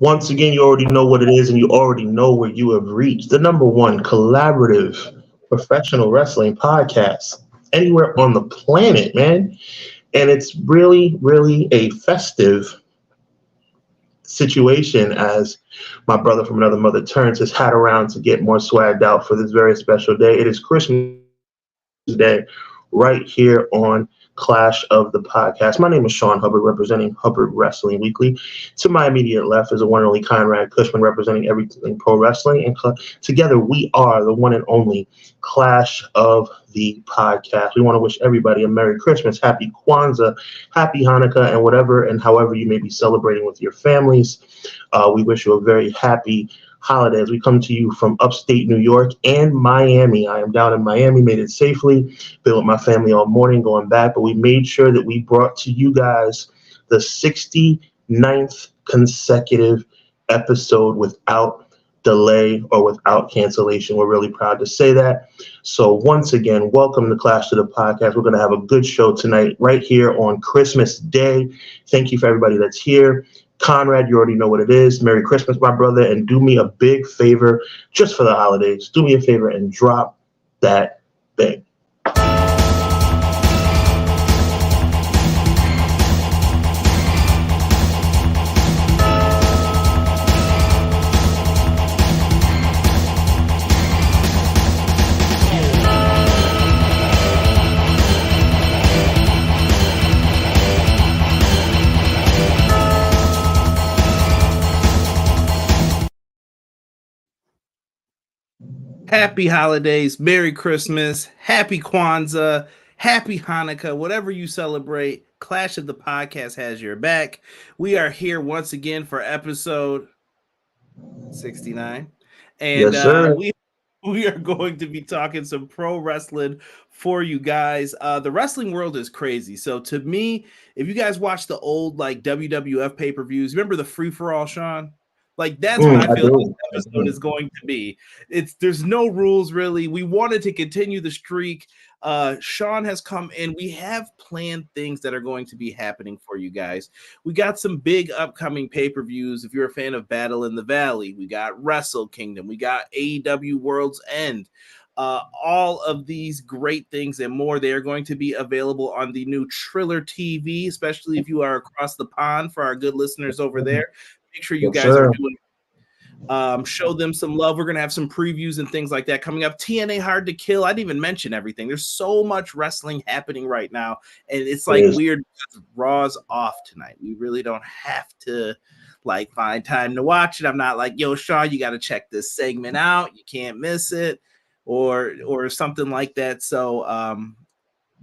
Once again, you already know what it is, and you already know where you have reached. The number one collaborative professional wrestling podcast anywhere on the planet, man. And it's really, really a festive situation as my brother from another mother turns his hat around to get more swagged out for this very special day. It is Christmas Day right here on Clash of the Podcast. My name is Sean Hubbard, representing Hubbard Wrestling Weekly. To my immediate left is the one and only Conrad Cushman, representing everything pro wrestling. And together we are the one and only Clash of the Podcast. We want to wish everybody a Merry Christmas, Happy Kwanzaa, Happy Hanukkah, and whatever and however you may be celebrating with your families. We wish you a very happy holiday as we come to you from upstate New York and Miami. I am down in Miami, made it safely, been with my family all morning going back, but we made sure that we brought to you guys the 69th consecutive episode without delay or without cancellation. We're really proud to say that. So once again, welcome to Clash to the Podcast. We're going to have a good show tonight right here on Christmas Day. Thank you for everybody that's here. Conrad, you already know what it is. Merry Christmas, my brother, and do me a big favor just for the holidays. Do me a favor and drop that thing. Happy holidays, Merry Christmas, Happy Kwanzaa, Happy Hanukkah, whatever you celebrate, Clash of the Podcast has your back. We are here once again for episode 69. And yes, we are going to be talking some pro wrestling for you guys. The wrestling world is crazy. So to me, if you guys watch the old like WWF pay-per-views, remember the free-for-all, Sean? Like that's what I feel like this episode is going to be. There's no rules really. We wanted to continue the streak. Sean has come in. We have planned things that are going to be happening for you guys. We got some big upcoming pay-per-views. If you're a fan of Battle in the Valley, we got Wrestle Kingdom, we got AEW World's End. All of these great things and more, they are going to be available on the new Triller TV, especially if you are across the pond for our good listeners over there. Make sure you guys are doing show them some love. We're going to have some previews and things like that coming up. TNA Hard to Kill. I didn't even mention everything. There's so much wrestling happening right now. And it's like weird because Raw's off tonight. We really don't have to like find time to watch it. I'm not like, yo, Sean, you got to check this segment out. You can't miss it or something like that. So,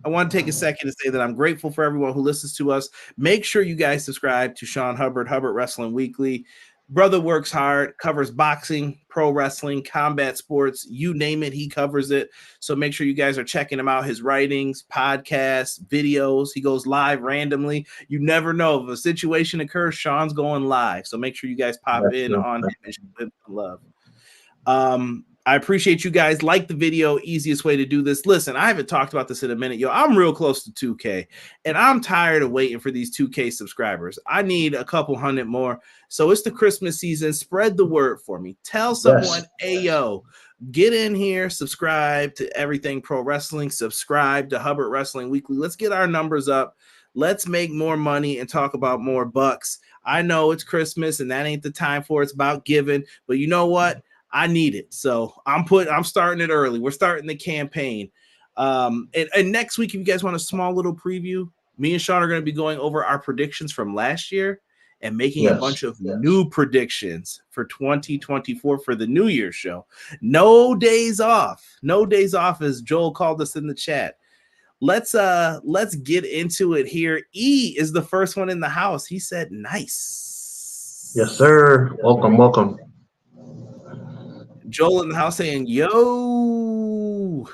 I want to take a second to say that I'm grateful for everyone who listens to us. Make sure you guys subscribe to Sean Hubbard, Hubbard Wrestling Weekly. Brother works hard, covers boxing, pro wrestling, combat sports, you name it, he covers it. So make sure you guys are checking him out, his writings, podcasts, videos. He goes live randomly. You never know. If a situation occurs, Sean's going live. So make sure you guys pop in on him and show him some love. I appreciate you guys. Like the video, easiest way to do this. Listen, I haven't talked about this in a minute. Yo, I'm real close to 2K, and I'm tired of waiting for these 2K subscribers. I need a couple hundred more. So it's the Christmas season. Spread the word for me. Tell someone, hey, yo, get in here, subscribe to Everything Pro Wrestling, subscribe to Hubbard Wrestling Weekly. Let's get our numbers up. Let's make more money and talk about more bucks. I know it's Christmas, and that ain't the time for it. It's about giving, but you know what? I need it. So I'm starting it early. We're starting the campaign. And next week, if you guys want a small little preview, me and Sean are going to be going over our predictions from last year and making a bunch of new predictions for 2024 for the New Year's show. No days off. No days off, as Joel called us in the chat. Let's get into it here. E is the first one in the house. He said nice. Yes, sir. Welcome. Joel in the house saying, yo,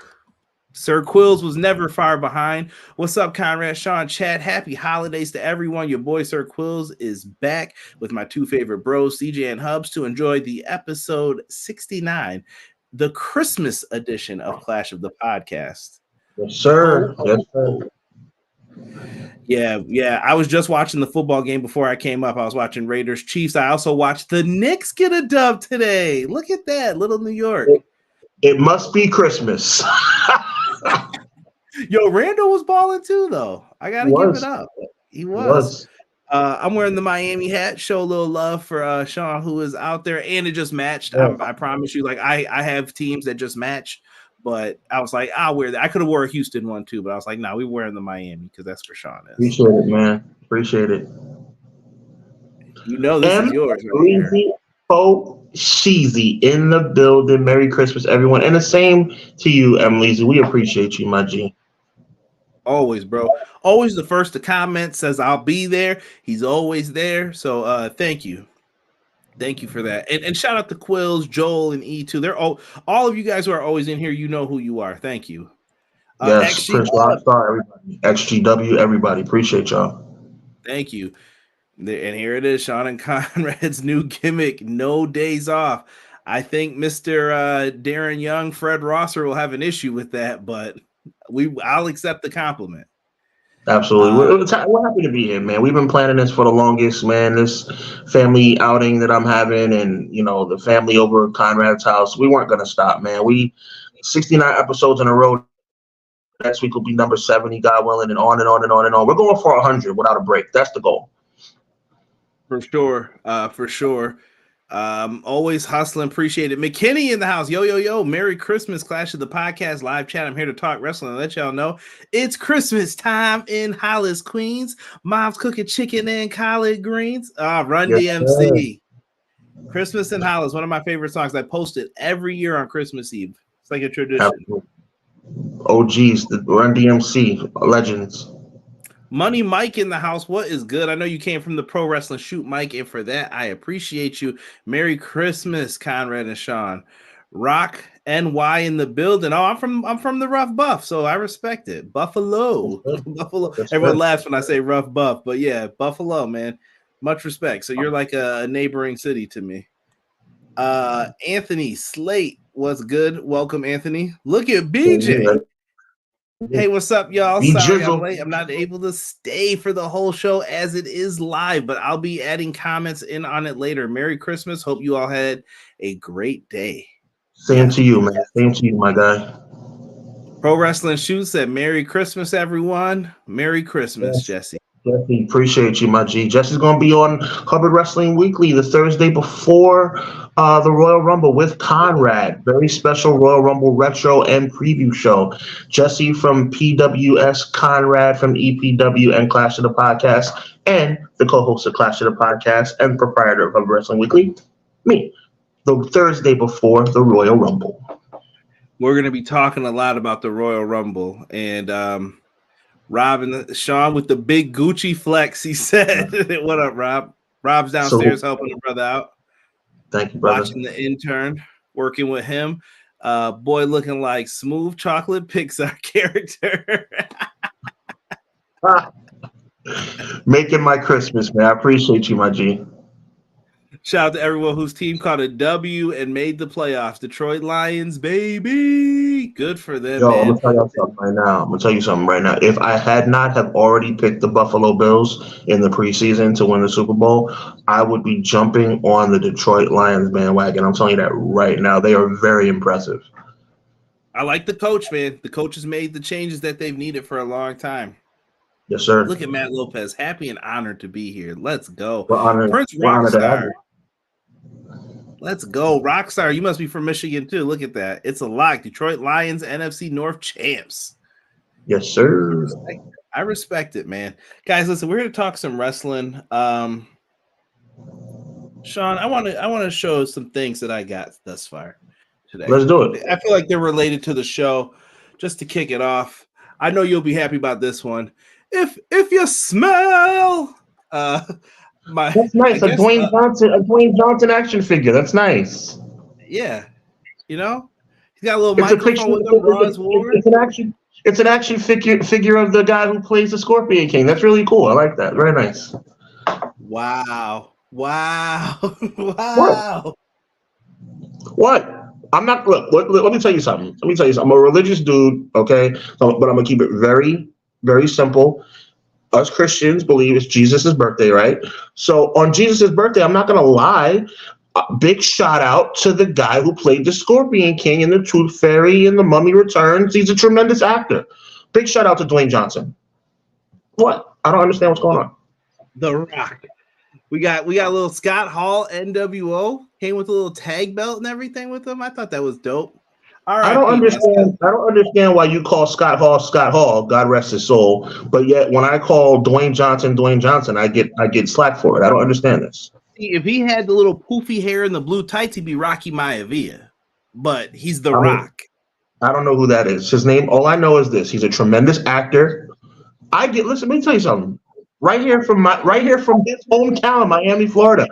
Sir Quills was never far behind. What's up, Conrad, Sean, Chad? Happy holidays to everyone. Your boy Sir Quills is back with my two favorite bros, CJ and Hubs, to enjoy the episode 69, the Christmas edition of Clash of the Podcast. Yes, sir. Yes, sir. Yeah. I was just watching the football game before I came up. I was watching Raiders Chiefs. I also watched the Knicks get a dub today. Look at that, little New York. It must be Christmas. Yo, Randall was balling too, though. I gotta give it up. He was. I'm wearing the Miami hat. Show a little love for Sean, who is out there, and it just matched. Yeah. I promise you. Like I have teams that just match, but I was like, I'll wear that. I could have wore a Houston one too, but I was like, no, we're wearing the Miami because that's for Sean. Appreciate it, man. Appreciate it. You know this is yours. Right Sheezy in the building. Merry Christmas, everyone. And the same to you, Emily. We appreciate you, my G. Always, bro. Always the first to comment, says I'll be there. He's always there. So thank you. Thank you for that. And shout out to Quills, Joel, and E2. They're all of you guys who are always in here, you know who you are. Thank you. Yes, Prince Rockstar, everybody. XGW, everybody. Appreciate y'all. Thank you. And here it is, Sean and Conrad's new gimmick, no days off. I think Mr. Darren Young, Fred Rosser will have an issue with that, but I'll accept the compliment. Absolutely. We're happy to be here, man. We've been planning this for the longest, man. This family outing that I'm having and, you know, the family over at Conrad's house, we weren't going to stop, man. 69 episodes in a row. Next week will be number 70, God willing, and on and on and on and on. We're going for 100 without a break. That's the goal. For sure. Always hustling. Appreciate it. McKinney in the house. Yo. Merry Christmas. Clash of the Podcast live chat. I'm here to talk wrestling and let y'all know it's Christmas time in Hollis, Queens. Mom's cooking chicken and collard greens. Run DMC. Christmas in Hollis. One of my favorite songs. I post it every year on Christmas Eve. It's like a tradition. Absolutely. OGs, the Run DMC legends. Money Mike in the house. What is good? I know you came from the Pro Wrestling Shoot, Mike, and for that, I appreciate you. Merry Christmas, Conrad and Sean. Rock NY in the building. Oh, I'm from the Rough Buff, so I respect it. Buffalo. Buffalo. Everyone laughs when I say Rough Buff, but yeah, Buffalo, man. Much respect. So you're like a neighboring city to me. Anthony Slate. What's good? Welcome, Anthony. Look at BJ. Hey, what's up, y'all? Sorry I'm late. I'm not able to stay for the whole show as it is live, but I'll be adding comments in on it later. Merry Christmas. Hope you all had a great day. Same to you, man. Same to you, my guy. Pro Wrestling Shoot said, Merry Christmas, everyone. Merry Christmas, Jesse. Jesse, appreciate you, my G. Jesse's going to be on Hubbard Wrestling Weekly the Thursday before the Royal Rumble with Conrad. Very special Royal Rumble retro and preview show. Jesse from PWS, Conrad from EPW and Clash of the Podcast, and the co-host of Clash of the Podcast and proprietor of Hubbard Wrestling Weekly, me, the Thursday before the Royal Rumble. We're going to be talking a lot about the Royal Rumble, and Rob and Sean with the big Gucci flex, he said. What up, Rob? Rob's downstairs helping a brother out. Thank you, brother. Watching the intern, working with him. Boy looking like smooth chocolate Pixar character. Making my Christmas, man. I appreciate you, my G. Shout out to everyone whose team caught a W and made the playoffs. Detroit Lions, baby. Good for them, man. I'm going to tell you something right now. If I had not have already picked the Buffalo Bills in the preseason to win the Super Bowl, I would be jumping on the Detroit Lions bandwagon. I'm telling you that right now. They are very impressive. I like the coach, man. The coach has made the changes that they've needed for a long time. Yes, sir. Look at Matt Lopez. Happy and honored to be here. Let's go. Prince Rockstar. Let's go. Rockstar, you must be from Michigan too. Look at that. It's a lock. Detroit Lions, NFC North champs. Yes, sir. I respect it, man. Guys, listen, we're going to talk some wrestling. Sean, I want to show some things that I got thus far today. Let's do it. I feel like they're related to the show. Just to kick it off, I know you'll be happy about this one. If you smell that's nice. A Dwayne Johnson action figure. That's nice. Yeah, you know, he's got a little microphone with him. It's an action figure of the guy who plays the Scorpion King. That's really cool. I like that. Very nice. Wow. What? I'm not. Look. Let me tell you something. I'm a religious dude. Okay, but I'm gonna keep it very, very simple. us Christians believe it's Jesus' birthday, right? So on Jesus' birthday, I'm not going to lie, big shout out to the guy who played the Scorpion King in the Tooth Fairy and the Mummy Returns. He's a tremendous actor. Big shout out to Dwayne Johnson. What? I don't understand what's going on. The Rock. We got a little Scott Hall NWO came with a little tag belt and everything with him. I thought that was dope. All right, I don't understand why you call Scott Hall, God rest his soul, but yet when I call Dwayne Johnson, I get slack for it. I don't understand this. See, if he had the little poofy hair and the blue tights, he'd be Rocky Maivia. But he's The Rock. I don't know who that is. His name, all I know is this: he's a tremendous actor. Listen, let me tell you something. Right here from his hometown, Miami, Florida.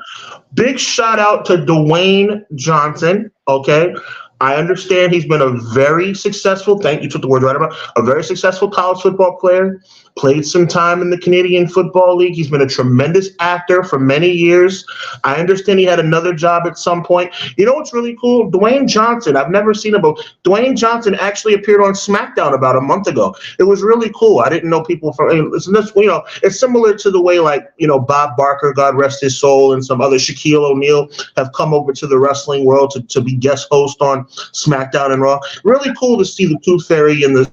Big shout out to Dwayne Johnson. Okay. I understand he's been a very successful, you took the word right about, a very successful college football player, played some time in the Canadian Football League. He's been a tremendous actor for many years. I understand he had another job at some point. You know what's really cool? Dwayne Johnson, I've never seen him, but Dwayne Johnson actually appeared on SmackDown about a month ago. It was really cool. I didn't know people from, it's similar to the way Bob Barker, God rest his soul, and some other Shaquille O'Neal have come over to the wrestling world to be guest host on SmackDown and Raw. Really cool to see the Tooth Fairy and the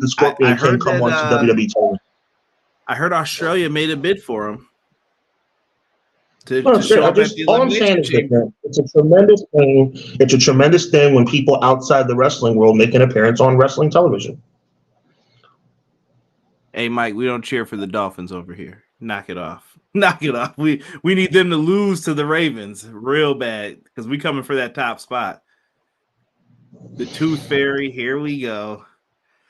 Scorpion King come on to WWE television. I heard Australia made a bid for him to show up at the Elimination Chamber. It's a tremendous thing. It's a tremendous thing when people outside the wrestling world make an appearance on wrestling television. Hey, Mike, we don't cheer for the Dolphins over here. Knock it off. Knock it off. We need them to lose to the Ravens real bad because we coming for that top spot. The Tooth Fairy, here we go.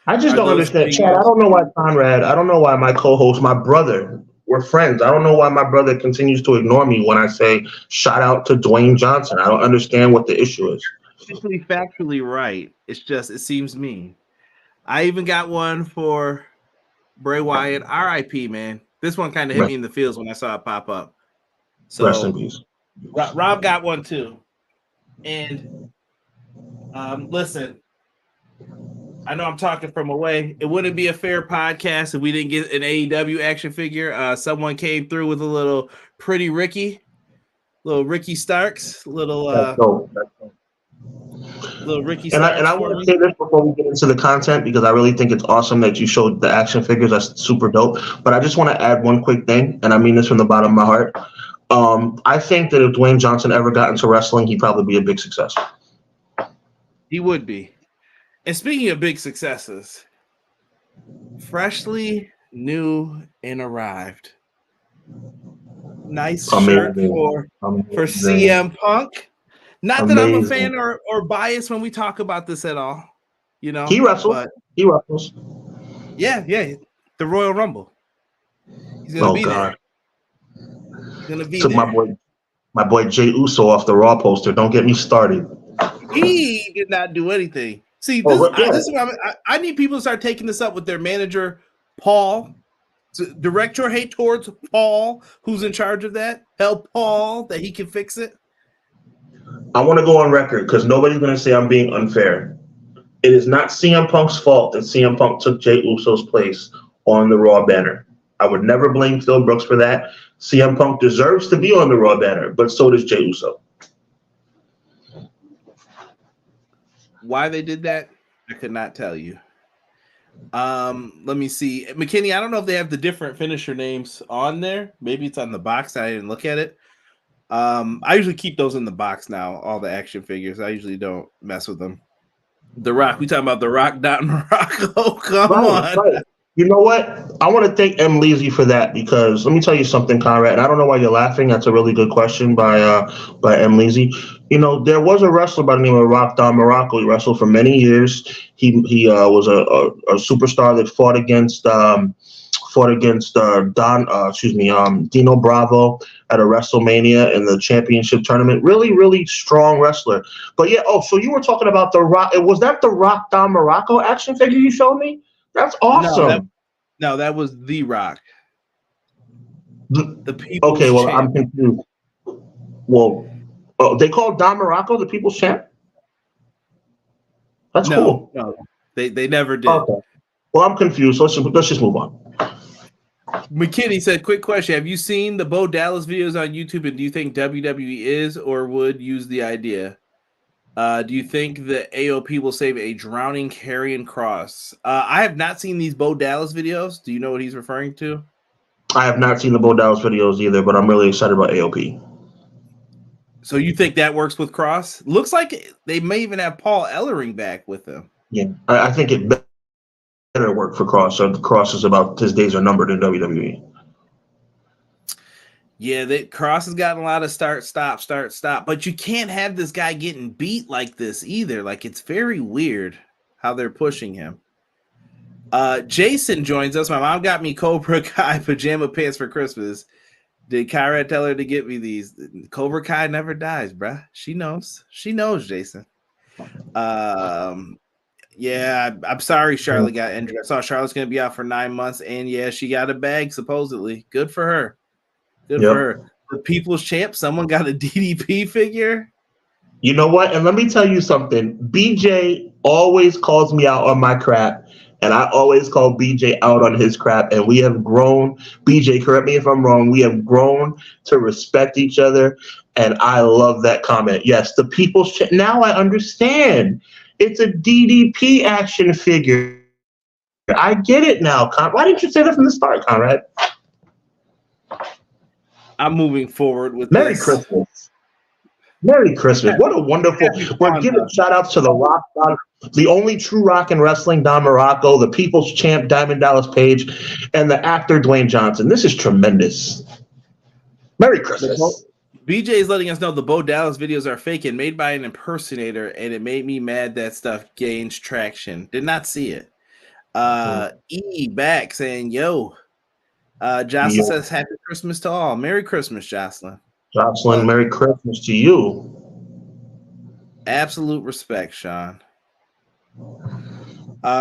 I just don't understand. Chad, I don't know why Conrad, I don't know why my co-host, my brother, we're friends. I don't know why my brother continues to ignore me when I say shout out to Dwayne Johnson. I don't understand what the issue is. Actually, factually right. It's just, it seems mean. I even got one for Bray Wyatt, RIP, man. This one kind of hit me in the feels when I saw it pop up. So, rest in peace. Rob got one too. And listen, I know I'm talking from away. It wouldn't be a fair podcast if we didn't get an AEW action figure. Someone came through with a little pretty Ricky, little Ricky Starks, little Ricky Starks. And I want to say this before we get into the content because I really think it's awesome that you showed the action figures. That's super dope. But I just want to add one quick thing, and I mean this from the bottom of my heart. I think that if Dwayne Johnson ever got into wrestling, he'd probably be a big success. He would be. And speaking of big successes, freshly new and arrived. Nice shirt for CM Punk. Not that I'm a fan or biased when we talk about this at all. You know, he wrestles. Yeah, the Royal Rumble. He's gonna be there. He's gonna be there. My boy Jey Uso off the Raw poster. Don't get me started. He did not do anything. See, this is what I need people to start taking this up with their manager, Paul. To direct your hate towards Paul, who's in charge of that. Tell Paul that he can fix it. I want to go on record because nobody's going to say I'm being unfair. It is not CM Punk's fault that CM Punk took Jey Uso's place on the Raw banner. I would never blame Phil Brooks for that. CM Punk deserves to be on the Raw banner, but so does Jey Uso. Why they did that, I could not tell you. Let me see. McKinney, I don't know if they have the different finisher names on there. Maybe it's on the box. I didn't look at it. I usually keep those in the box now, all the action figures. I usually don't mess with them. The Rock. We talking about The Rock, Don Morocco. Come on. Right. You know what? I want to thank M. Leasy for that because let me tell you something, Conrad. And I don't know why you're laughing. That's a really good question by M. Leasy. You know, there was a wrestler by the name of Rock Don Morocco. He wrestled for many years. He was a superstar that fought against Dino Bravo at a WrestleMania in the championship tournament. Really, really strong wrestler. But yeah, so you were talking about The Rock. Was that the Rock Don Morocco action figure you showed me? That's awesome. No, that was The Rock. The People's Okay, well, Champ. I'm confused. Well, they called Don Morocco the People's Champ? That's cool. No, they never did. Okay. Well, I'm confused. Let's just move on. McKinney said, quick question. Have you seen the Bo Dallas videos on YouTube, and do you think WWE is or would use the idea? Do you think the AOP will save a drowning Karrion Kross? I have not seen these Bo Dallas videos. Do you know what he's referring to? I have not seen the Bo Dallas videos either, but I'm really excited about AOP. So you think that works with Kross? Looks like they may even have Paul Ellering back with them. Yeah, I think it better work for Kross. So Kross is about his days are numbered in WWE. Yeah, Kross has gotten a lot of start, stop, but you can't have this guy getting beat like this either. Like, it's very weird how they're pushing him. Jason joins us. My mom got me Cobra Kai pajama pants for Christmas. Did Kyra tell her to get me these? Cobra Kai never dies, bruh. She knows. She knows, Jason. Yeah, I'm sorry Charlotte got injured. I saw Charlotte's going to be out for 9 months, and yeah, she got a bag, supposedly. Good for her. Good for her. The People's Champ, someone got a DDP figure. You know what? And let me tell you something. BJ always calls me out on my crap, and I always call BJ out on his crap. And we have grown. BJ, correct me if I'm wrong. We have grown to respect each other, and I love that comment. Yes, the People's Champ. Now I understand. It's a DDP action figure. I get it now, Con. Why didn't you say that from the start, Conrad? I'm moving forward with Merry Christmas. Merry Christmas. What a wonderful. We're giving shout outs to the Rock, the only true rock in wrestling, Don Morocco, the People's Champ, Diamond Dallas Page, and the actor, Dwayne Johnson. This is tremendous. Merry Christmas. BJ is letting us know the Bo Dallas videos are fake and made by an impersonator, and it made me mad that stuff gains traction. Did not see it. E back saying, yo. Jocelyn says, happy Christmas to all. Merry Christmas, Jocelyn. Jocelyn, Merry Christmas to you. Absolute respect, Sean.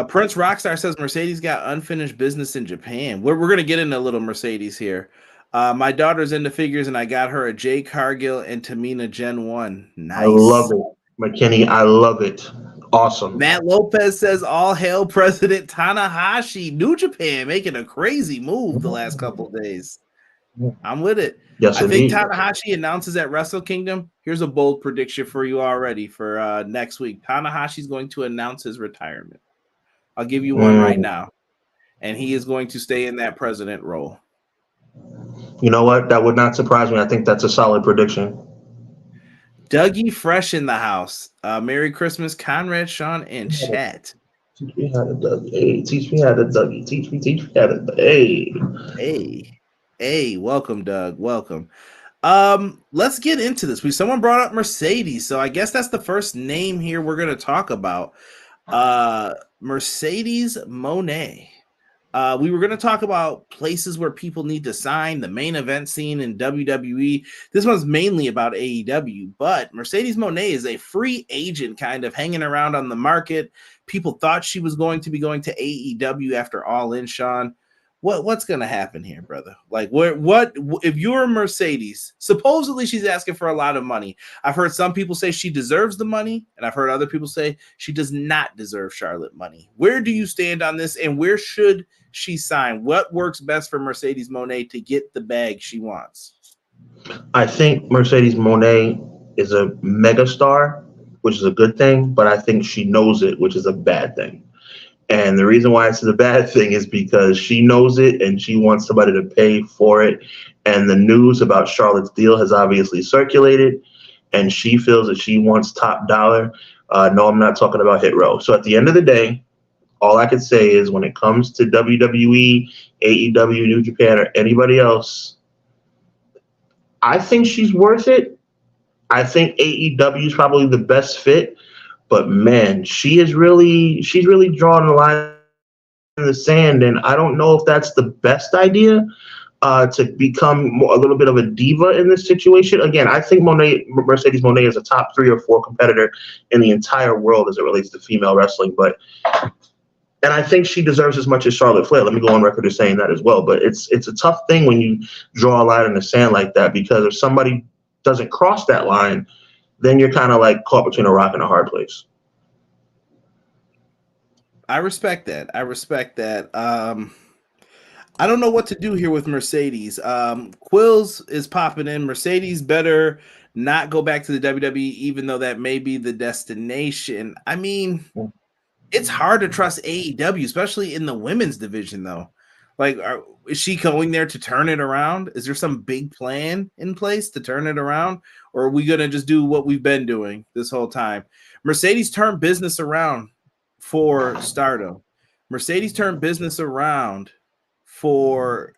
Prince Rockstar says Mercedes got unfinished business in Japan. We're going to get into a little Mercedes here. My daughter's into figures, and I got her a Jay Cargill and Tamina Gen 1. Nice. I love it, McKinney. I love it. Awesome. Matt Lopez says, all hail President Tanahashi. New Japan making a crazy move the last couple of days. I'm with it. Yes, I think Tanahashi announces at Wrestle Kingdom. Here's a bold prediction for you already for next week. Tanahashi's going to announce his retirement. I'll give you one right now. And he is going to stay in that president role. You know what? That would not surprise me. I think that's a solid prediction. Dougie Fresh in the house. Merry Christmas, Conrad, Sean, and chat. Teach me how to Dougie. Hey, teach me how to Dougie. Teach me how to. Hey, welcome, Doug. Welcome. Let's get into this. Someone brought up Mercedes, so I guess that's the first name here we're going to talk about. Mercedes Moné. We were going to talk about places where people need to sign, the main event scene in WWE. This one's mainly about AEW, but Mercedes Moné is a free agent kind of hanging around on the market. People thought she was going to be going to AEW after All In, Sean. What's going to happen here, brother? Like, what if you're Mercedes? Supposedly she's asking for a lot of money. I've heard some people say she deserves the money, and I've heard other people say she does not deserve Charlotte money. Where do you stand on this, and where should she sign? What works best for Mercedes Moné to get the bag she wants? I think Mercedes Moné is a megastar, which is a good thing, but I think she knows it, which is a bad thing. And the reason why it's a bad thing is because she knows it and she wants somebody to pay for it. And the news about Charlotte's deal has obviously circulated, and she feels that she wants top dollar. No, I'm not talking about Hit Row. So at the end of the day, all I can say is when it comes to WWE, AEW, New Japan, or anybody else, I think she's worth it. I think AEW is probably the best fit. But man, she's really drawing a line in the sand, and I don't know if that's the best idea to become a little bit of a diva in this situation. Again, I think Mercedes Moné is a top 3 or 4 competitor in the entire world as it relates to female wrestling. And I think she deserves as much as Charlotte Flair. Let me go on record as saying that as well. But it's a tough thing when you draw a line in the sand like that, because if somebody doesn't cross that line, then you're kind of like caught between a rock and a hard place. I respect that. I don't know what to do here with Mercedes. Quills is popping in. Mercedes better not go back to the WWE, even though that may be the destination. I mean, it's hard to trust AEW, especially in the women's division, though. Like, is she going there to turn it around? Is there some big plan in place to turn it around? Or are we going to just do what we've been doing this whole time? Mercedes turned business around for Stardom. Mercedes turned business around for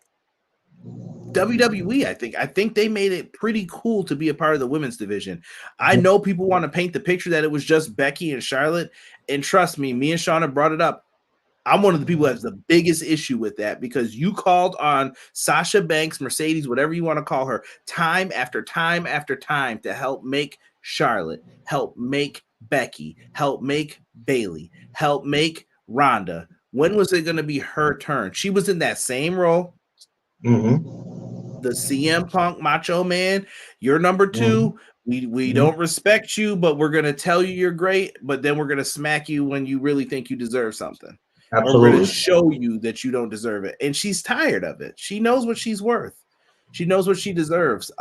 WWE. I think they made it pretty cool to be a part of the women's division. I know people want to paint the picture that it was just Becky and Charlotte, and trust me, me and Sean have brought it up. I'm one of the people that has the biggest issue with that, because you called on Sasha Banks, Mercedes, whatever you want to call her, time after time after time to help make Charlotte, help make Becky, help make Bayley, help make Ronda. When was it going to be her turn? She was in that same role. The CM Punk Macho Man, you're number 2. We don't respect you, but we're going to tell you you're great, but then we're going to smack you when you really think you deserve something. Absolutely. Or we're going to show you that you don't deserve it. And she's tired of it. She knows what she's worth. She knows what she deserves.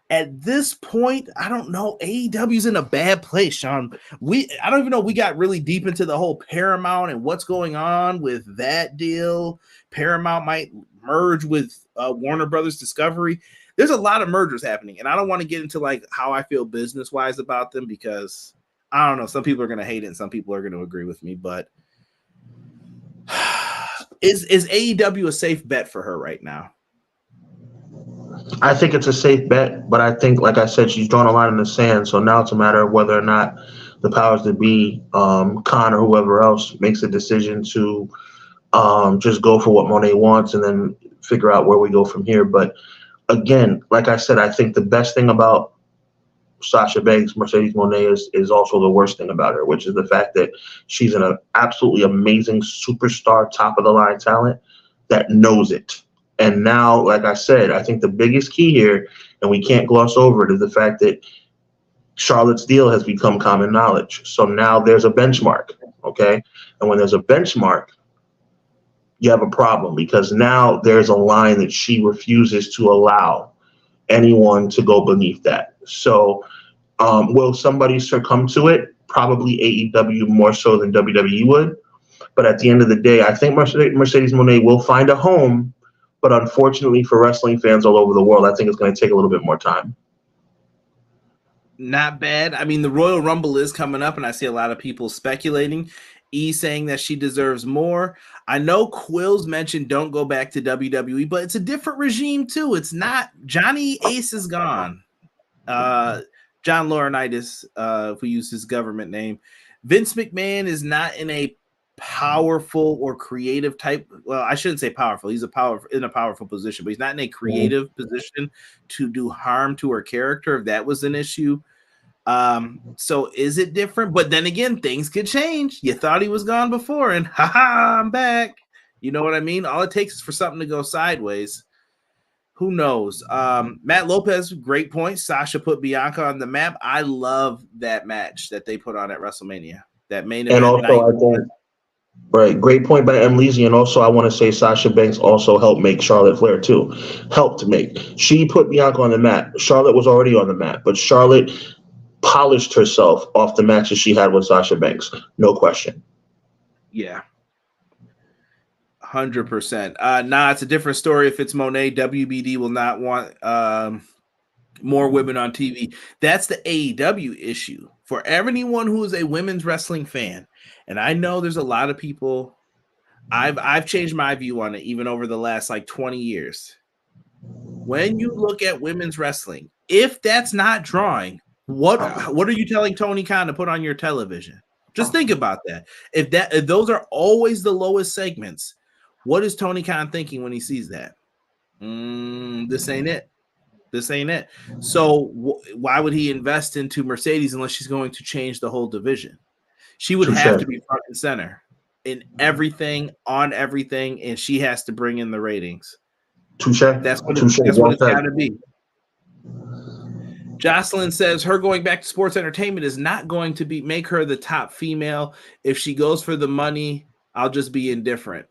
At this point, I don't know. AEW's in a bad place, Sean. I don't even know. We got really deep into the whole Paramount and what's going on with that deal. Paramount might merge with Warner Brothers Discovery. There's a lot of mergers happening, and I don't want to get into like how I feel business-wise about them, because I don't know. Some people are going to hate it, and some people are going to agree with me. But is AEW a safe bet for her right now? I think it's a safe bet, but I think, like I said, she's drawn a line in the sand. So now it's a matter of whether or not the powers that be, Khan or whoever else, makes a decision to just go for what Monet wants and then figure out where we go from here. But again, like I said, I think the best thing about Sasha Banks, Mercedes Moné, is also the worst thing about her, which is the fact that she's an absolutely amazing superstar, top of the line talent that knows it. And now, like I said, I think the biggest key here, and we can't gloss over it, is the fact that Charlotte's deal has become common knowledge. So now there's a benchmark, okay? And when there's a benchmark, you have a problem, because now there's a line that she refuses to allow anyone to go beneath that. So will somebody succumb to it? Probably AEW more so than WWE would. But at the end of the day, I think Mercedes Moné will find a home. But unfortunately for wrestling fans all over the world, I think it's going to take a little bit more time. Not bad. I mean, the Royal Rumble is coming up, and I see a lot of people speculating. Saying that she deserves more. I know Quills mentioned don't go back to WWE, but it's a different regime too. It's not. Johnny Ace is gone. John Laurinaitis, if we use his government name. Vince McMahon is not in a powerful or creative type. Well, I shouldn't say powerful. He's in a powerful position, but he's not in a creative position to do harm to her character, if that was an issue. So is it different? But then again, things could change. You thought he was gone before, and I'm back. You know what I mean? All it takes is for something to go sideways. Who knows? Matt Lopez, great point. Sasha put Bianca on the map. I love that match that they put on at WrestleMania. That main event. And also, I think, right, great point by M. Leezy. And also, I want to say Sasha Banks also helped make Charlotte Flair too. Helped make. She put Bianca on the map. Charlotte was already on the map, but Charlotte polished herself off the matches she had with Sasha Banks. No question. Yeah. 100%. Nah, it's a different story if it's Monet. WBD will not want more women on TV. That's the AEW issue. For anyone who is a women's wrestling fan, and I know there's a lot of people, I've changed my view on it even over the last like 20 years. When you look at women's wrestling, if that's not drawing, what are you telling Tony Khan to put on your television? Just think about that. If those are always the lowest segments, what is Tony Khan thinking when he sees that? This ain't it. This ain't it. So why would he invest into Mercedes unless she's going to change the whole division? She would have to be front and center in everything, on everything, and she has to bring in the ratings. That's what it's got to be. Jocelyn says her going back to sports entertainment is not going to make her the top female. If she goes for the money, I'll just be indifferent.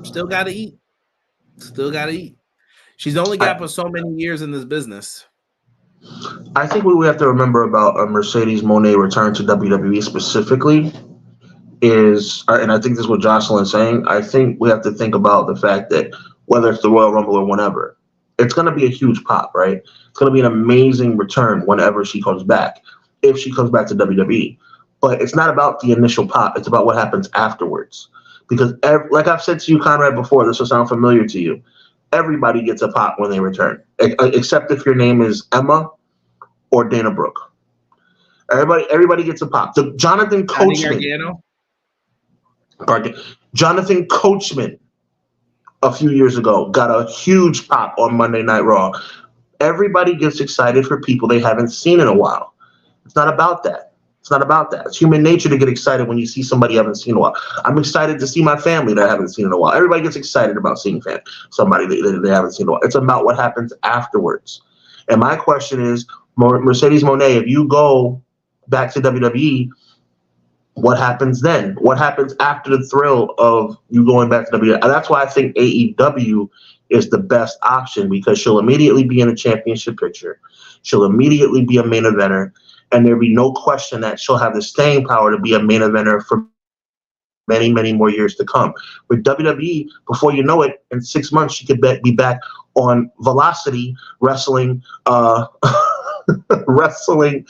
Still got to eat. Still got to eat. She's only got for so many years in this business. I think what we have to remember about Mercedes Moné return to WWE specifically is, and I think this is what Jocelyn's saying, I think we have to think about the fact that whether it's the Royal Rumble or whatever, it's going to be a huge pop, right? It's going to be an amazing return whenever she comes back, if she comes back to WWE. But it's not about the initial pop. It's about what happens afterwards. Because, like I've said to you, Conrad, before, this will sound familiar to you, everybody gets a pop when they return, except if your name is Emma or Dana Brooke. Everybody gets a pop. Jonathan Coachman. Jonathan Coachman a few years ago got a huge pop on Monday Night Raw. Everybody gets excited for people they haven't seen in a while. It's not about that. It's not about that. It's human nature to get excited when you see somebody you haven't seen in a while. I'm excited to see my family that I haven't seen in a while. Everybody gets excited about seeing somebody they haven't seen in a while. It's about what happens afterwards. And my question is, Mercedes Moné, if you go back to WWE, what happens then? What happens after the thrill of you going back to WWE? And that's why I think AEW is the best option, because she'll immediately be in a championship picture. She'll immediately be a main eventer, and there'll be no question that she'll have the staying power to be a main eventer for many, many more years to come. With WWE, before you know it, in 6 months, she could be back on Velocity wrestling wrestling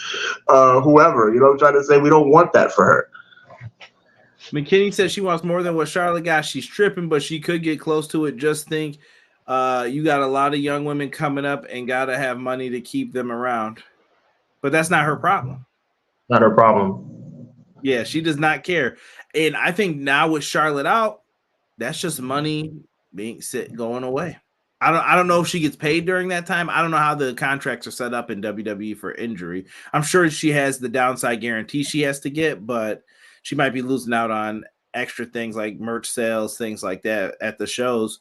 whoever. You know what I'm trying to say? We don't want that for her. McKinney says she wants more than what Charlotte got. She's tripping, but she could get close to it. Just think, you got a lot of young women coming up and got to have money to keep them around. But that's not her problem. Not her problem. Yeah, she does not care. And I think now with Charlotte out, that's just money going away. I don't know if she gets paid during that time. I don't know how the contracts are set up in WWE for injury. I'm sure she has the downside guarantee she has to get, but she might be losing out on extra things like merch sales, things like that at the shows.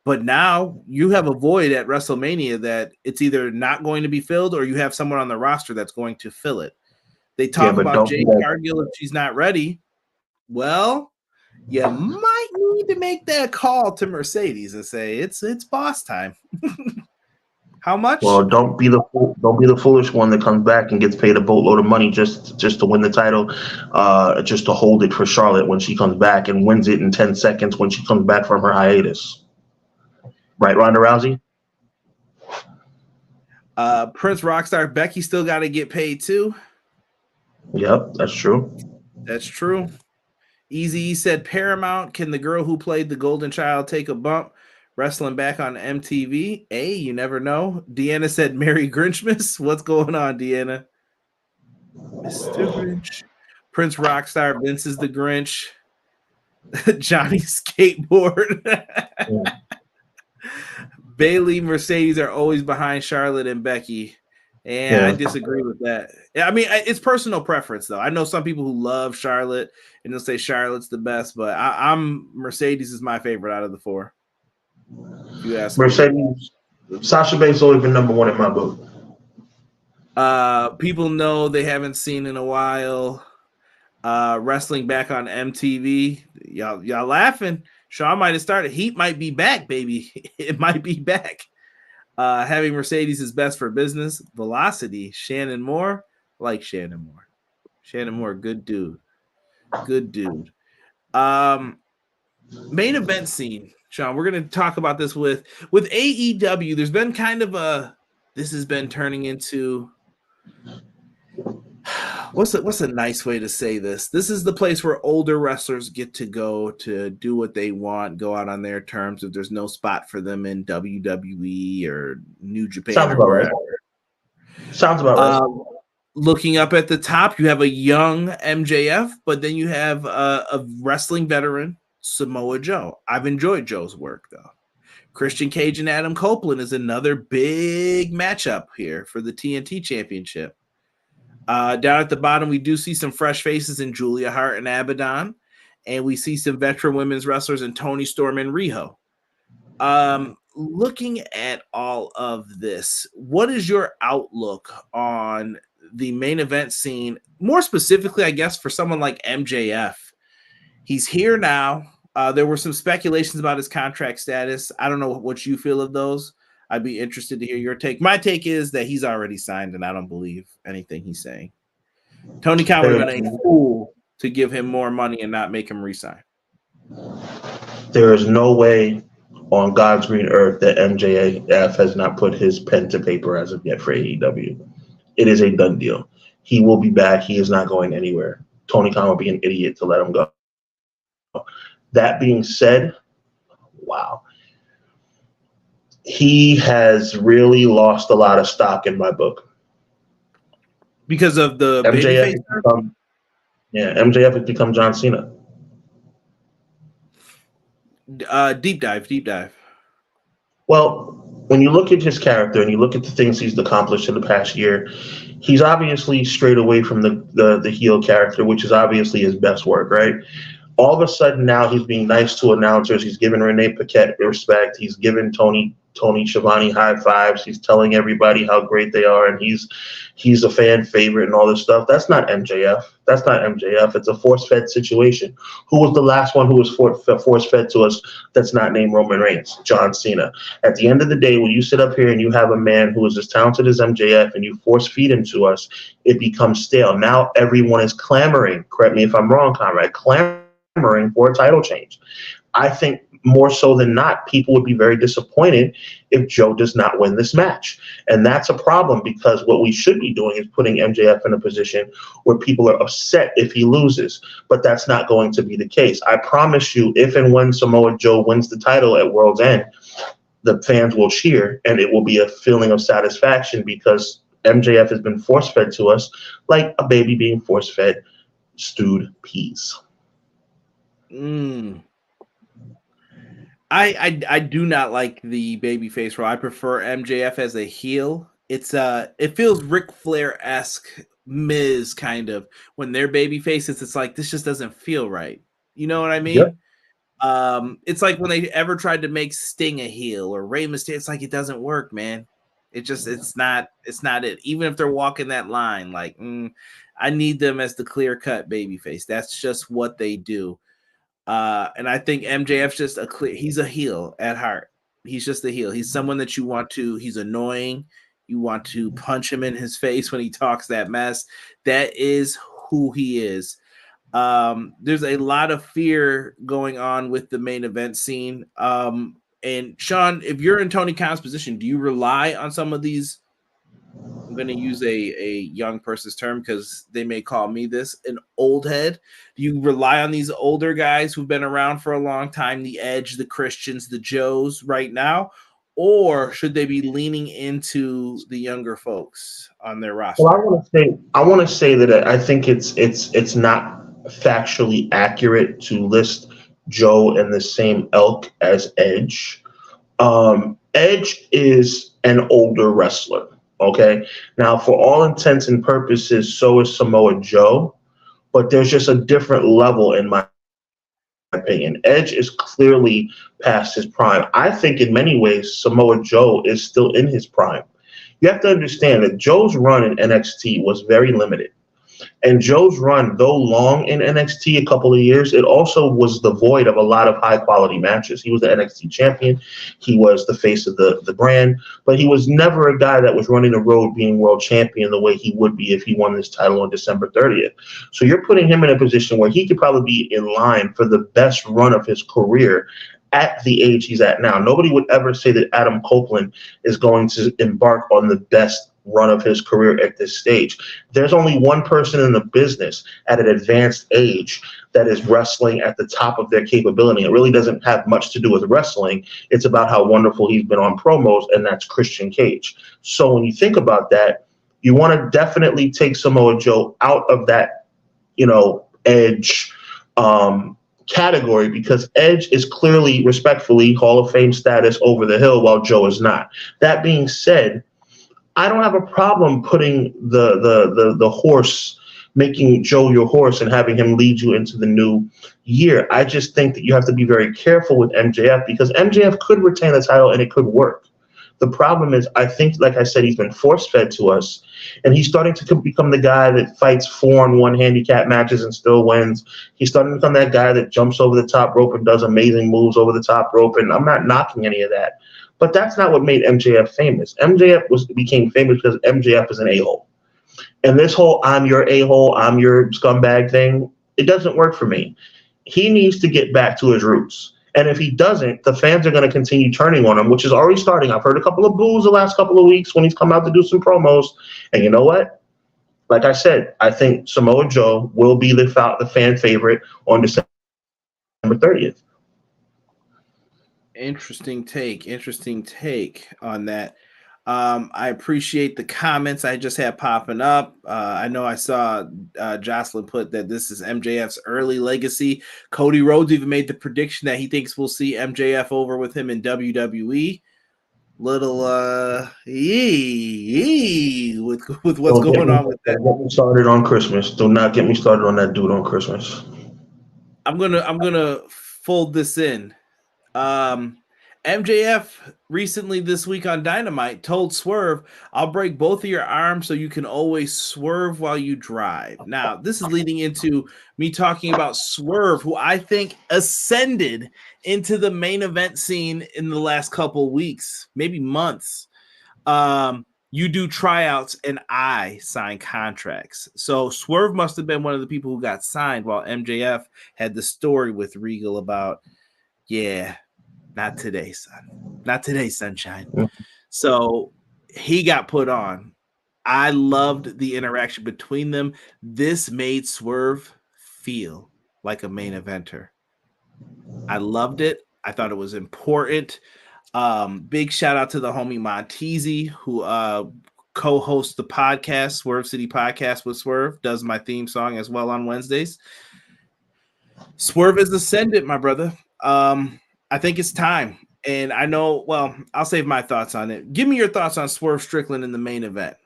But now you have a void at WrestleMania that it's either not going to be filled or you have someone on the roster that's going to fill it. They talk about Jade Cargill if she's not ready. Well, you might need to make that call to Mercedes and say it's boss time. How much? Well, don't be the foolish one that comes back and gets paid a boatload of money just to win the title, just to hold it for Charlotte when she comes back and wins it in 10 seconds when she comes back from her hiatus. Right, Ronda Rousey? Prince Rockstar Becky still got to get paid too. Yep, that's true. That's true. Easy said Paramount, can the girl who played the Golden Child take a bump wrestling back on MTV? Hey, you never know. Deanna said Merry Grinchmas. What's going on, Deanna? Mr. Grinch. Prince Rockstar, Vince is the Grinch. Johnny Skateboard. Bailey, Mercedes are always behind Charlotte and Becky. And I disagree with that. I mean, it's personal preference, though. I know some people who love Charlotte and they'll say Charlotte's the best, but I'm Mercedes is my favorite out of the four. You ask Mercedes, Sasha Banks always been number one in my book. People know they haven't seen in a while. Wrestling back on MTV. Y'all laughing. Shawn might have started. Heat might be back, baby. It might be back. Having Mercedes is best for business. Velocity. Shannon Moore. Like Shannon Moore. Shannon Moore, good dude. Good dude. Main event scene. Sean, we're going to talk about this with AEW. There's been kind of this has been turning into what's a nice way to say this? This is the place where older wrestlers get to go to do what they want, go out on their terms. If there's no spot for them in WWE or New Japan or wherever. Sounds about right. Looking up at the top, you have a young MJF, but then you have a wrestling veteran, Samoa Joe. I've enjoyed Joe's work, though. Christian Cage and Adam Copeland is another big matchup here for the TNT Championship. Down at the bottom, we do see some fresh faces in Julia Hart and Abaddon, and we see some veteran women's wrestlers in Toni Storm and Riho. Looking at all of this, what is your outlook on the main event scene? More specifically, I guess, for someone like MJF. He's here now. There were some speculations about his contract status. I don't know what you feel of those. I'd be interested to hear your take. My take is that he's already signed, and I don't believe anything he's saying. Tony Khan would have been a fool to give him more money and not make him resign. There is no way on God's green earth that MJF has not put his pen to paper as of yet for AEW. It is a done deal. He will be back. He is not going anywhere. Tony Khan would be an idiot to let him go. That being said, wow. He has really lost a lot of stock in my book. Because of the MJF has become John Cena. Deep dive. Well, when you look at his character and you look at the things he's accomplished in the past year, he's obviously strayed away from the heel character, which is obviously his best work, right? All of a sudden now he's being nice to announcers. He's giving Renee Paquette respect. He's giving Tony Schiavone high fives. He's telling everybody how great they are, and he's a fan favorite and all this stuff. That's not MJF. It's a force-fed situation. Who was the last one who was force-fed to us that's not named Roman Reigns? John Cena. At the end of the day, when you sit up here and you have a man who is as talented as MJF and you force-feed him to us, it becomes stale. Now everyone is clamoring, correct me if I'm wrong, Conrad, clamoring for a title change. I think more so than not, people would be very disappointed if Joe does not win this match. And that's a problem, because what we should be doing is putting MJF in a position where people are upset if he loses. But that's not going to be the case. I promise you, if and when Samoa Joe wins the title at World's End, the fans will cheer, and it will be a feeling of satisfaction, because MJF has been force-fed to us like a baby being force-fed stewed peas. I do not like the babyface role. I prefer MJF as a heel. It feels Ric Flair-esque, Miz kind of. When they're babyfaces, it's like, this just doesn't feel right. You know what I mean? Yep. It's like when they ever tried to make Sting a heel or Rey Mysterio. It's like, it doesn't work, man. It's not it. Even if they're walking that line, like, I need them as the clear-cut babyface. That's just what they do. And I think MJF's just he's a heel at heart. He's just a heel. He's someone that he's annoying. You want to punch him in his face when he talks that mess. That is who he is. There's a lot of fear going on with the main event scene. And Sean, if you're in Tony Khan's position, do you rely on some of these? I'm going to use a young person's term because they may call me this, an old head. Do you rely on these older guys who've been around for a long time, the Edge, the Christians, the Joes right now? Or should they be leaning into the younger folks on their roster? Well, I want to say that I think it's not factually accurate to list Joe in the same ilk as Edge. Edge is an older wrestler. Okay. Now, for all intents and purposes, so is Samoa Joe, but there's just a different level in my opinion. Edge is clearly past his prime. I think in many ways, Samoa Joe is still in his prime. You have to understand that Joe's run in NXT was very limited. And Joe's run, though long in NXT a couple of years, it also was the void of a lot of high-quality matches. He was the NXT champion. He was the face of the brand. But he was never a guy that was running the road being world champion the way he would be if he won this title on December 30th. So you're putting him in a position where he could probably be in line for the best run of his career at the age he's at now. Nobody would ever say that Adam Copeland is going to embark on the best run of his career at this stage. There's only one person in the business at an advanced age that is wrestling at the top of their capability. It really doesn't have much to do with wrestling. It's about how wonderful he's been on promos, and that's Christian Cage. So when you think about that, you want to definitely take Samoa Joe out of that, Edge category, because Edge is clearly, respectfully, Hall of Fame status over the hill, while Joe is not. That being said, I don't have a problem putting the horse, making Joe your horse and having him lead you into the new year. I just think that you have to be very careful with MJF, because MJF could retain the title and it could work. The problem is, I think, like I said, he's been force-fed to us, and he's starting to become the guy that fights 4-on-1 handicap matches and still wins. He's starting to become that guy that jumps over the top rope and does amazing moves over the top rope, and I'm not knocking any of that. But that's not what made MJF famous. became famous because MJF is an a-hole. And this whole I'm your a-hole, I'm your scumbag thing, it doesn't work for me. He needs to get back to his roots. And if he doesn't, the fans are going to continue turning on him, which is already starting. I've heard a couple of boos the last couple of weeks when he's come out to do some promos. And you know what? Like I said, I think Samoa Joe will be the fan favorite on December 30th. Interesting take on that. I appreciate the comments I just had popping up. I know I saw Jocelyn put that this is MJF's early legacy. Cody Rhodes even made the prediction that he thinks we'll see MJF over with him in WWE. Little with what's going on with that. Don't get me started on Christmas. Do not get me started on that dude on Christmas. I'm gonna fold this in. MJF recently this week on Dynamite told Swerve, I'll break both of your arms so you can always swerve while you drive. Now, this is leading into me talking about Swerve, who I think ascended into the main event scene in the last couple weeks, maybe months. You do tryouts and I sign contracts. So Swerve must have been one of the people who got signed while MJF had the story with Regal about, not today, son. Not today, sunshine. So he got put on. I loved the interaction between them. This made Swerve feel like a main eventer. I loved it. I thought it was important. Big shout out to the homie Montezi, who co-hosts the podcast, Swerve City Podcast with Swerve, does my theme song as well on Wednesdays. Swerve is ascendant, my brother. I think it's time. And I know, well, I'll save my thoughts on it. Give me your thoughts on Swerve Strickland in the main event.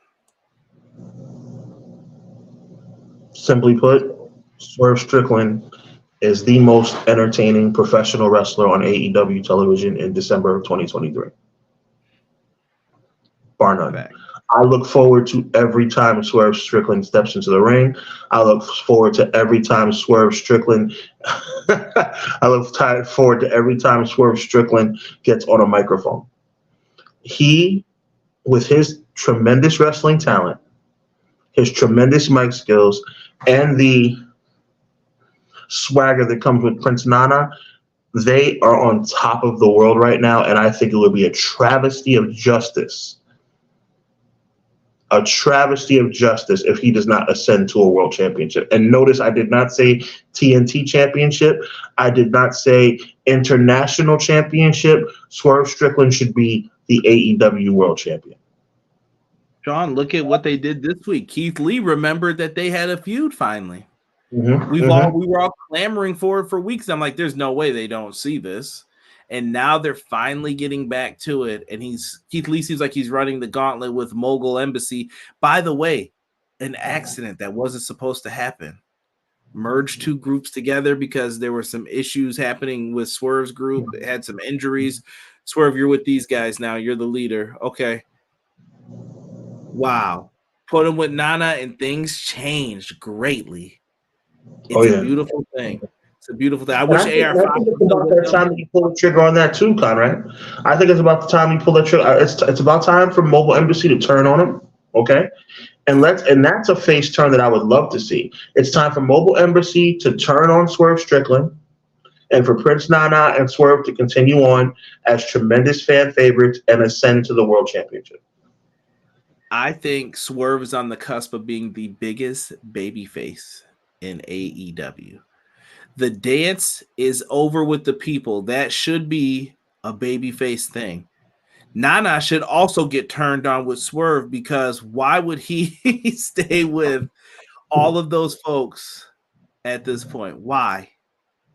Simply put, Swerve Strickland is the most entertaining professional wrestler on AEW television in December of 2023. Bar none. Back. I look forward to every time Swerve Strickland steps into the ring. I look forward to every time Swerve Strickland gets on a microphone. He, with his tremendous wrestling talent, his tremendous mic skills, and the swagger that comes with Prince Nana, they are on top of the world right now, and I think it would be a travesty of justice if he does not ascend to a world championship. And notice I did not say TNT championship. I did not say international championship. Swerve Strickland should be the AEW world champion. John, look at what they did this week. Keith Lee remembered that they had a feud finally. Mm-hmm. We were all clamoring for it for weeks. I'm like, there's no way they don't see this. And now they're finally getting back to it. And Keith Lee seems like he's running the gauntlet with Mogul Embassy. By the way, an accident that wasn't supposed to happen. Merged two groups together because there were some issues happening with Swerve's group. It had some injuries. Swerve, you're with these guys now. You're the leader. Okay. Wow. Put him with Nana and things changed greatly. It's a beautiful thing. It's a beautiful thing. I wish AR5. I think it's about that time that you pull the trigger on that too, Conrad. I think it's about the time you pull the trigger. It's about time for Mobile Embassy to turn on him. Okay, and that's a face turn that I would love to see. It's time for Mobile Embassy to turn on Swerve Strickland, and for Prince Nana and Swerve to continue on as tremendous fan favorites and ascend to the world championship. I think Swerve is on the cusp of being the biggest babyface in AEW. The dance is over with the people. That should be a babyface thing. Nana should also get turned on with Swerve, because why would he stay with all of those folks at this point? Why?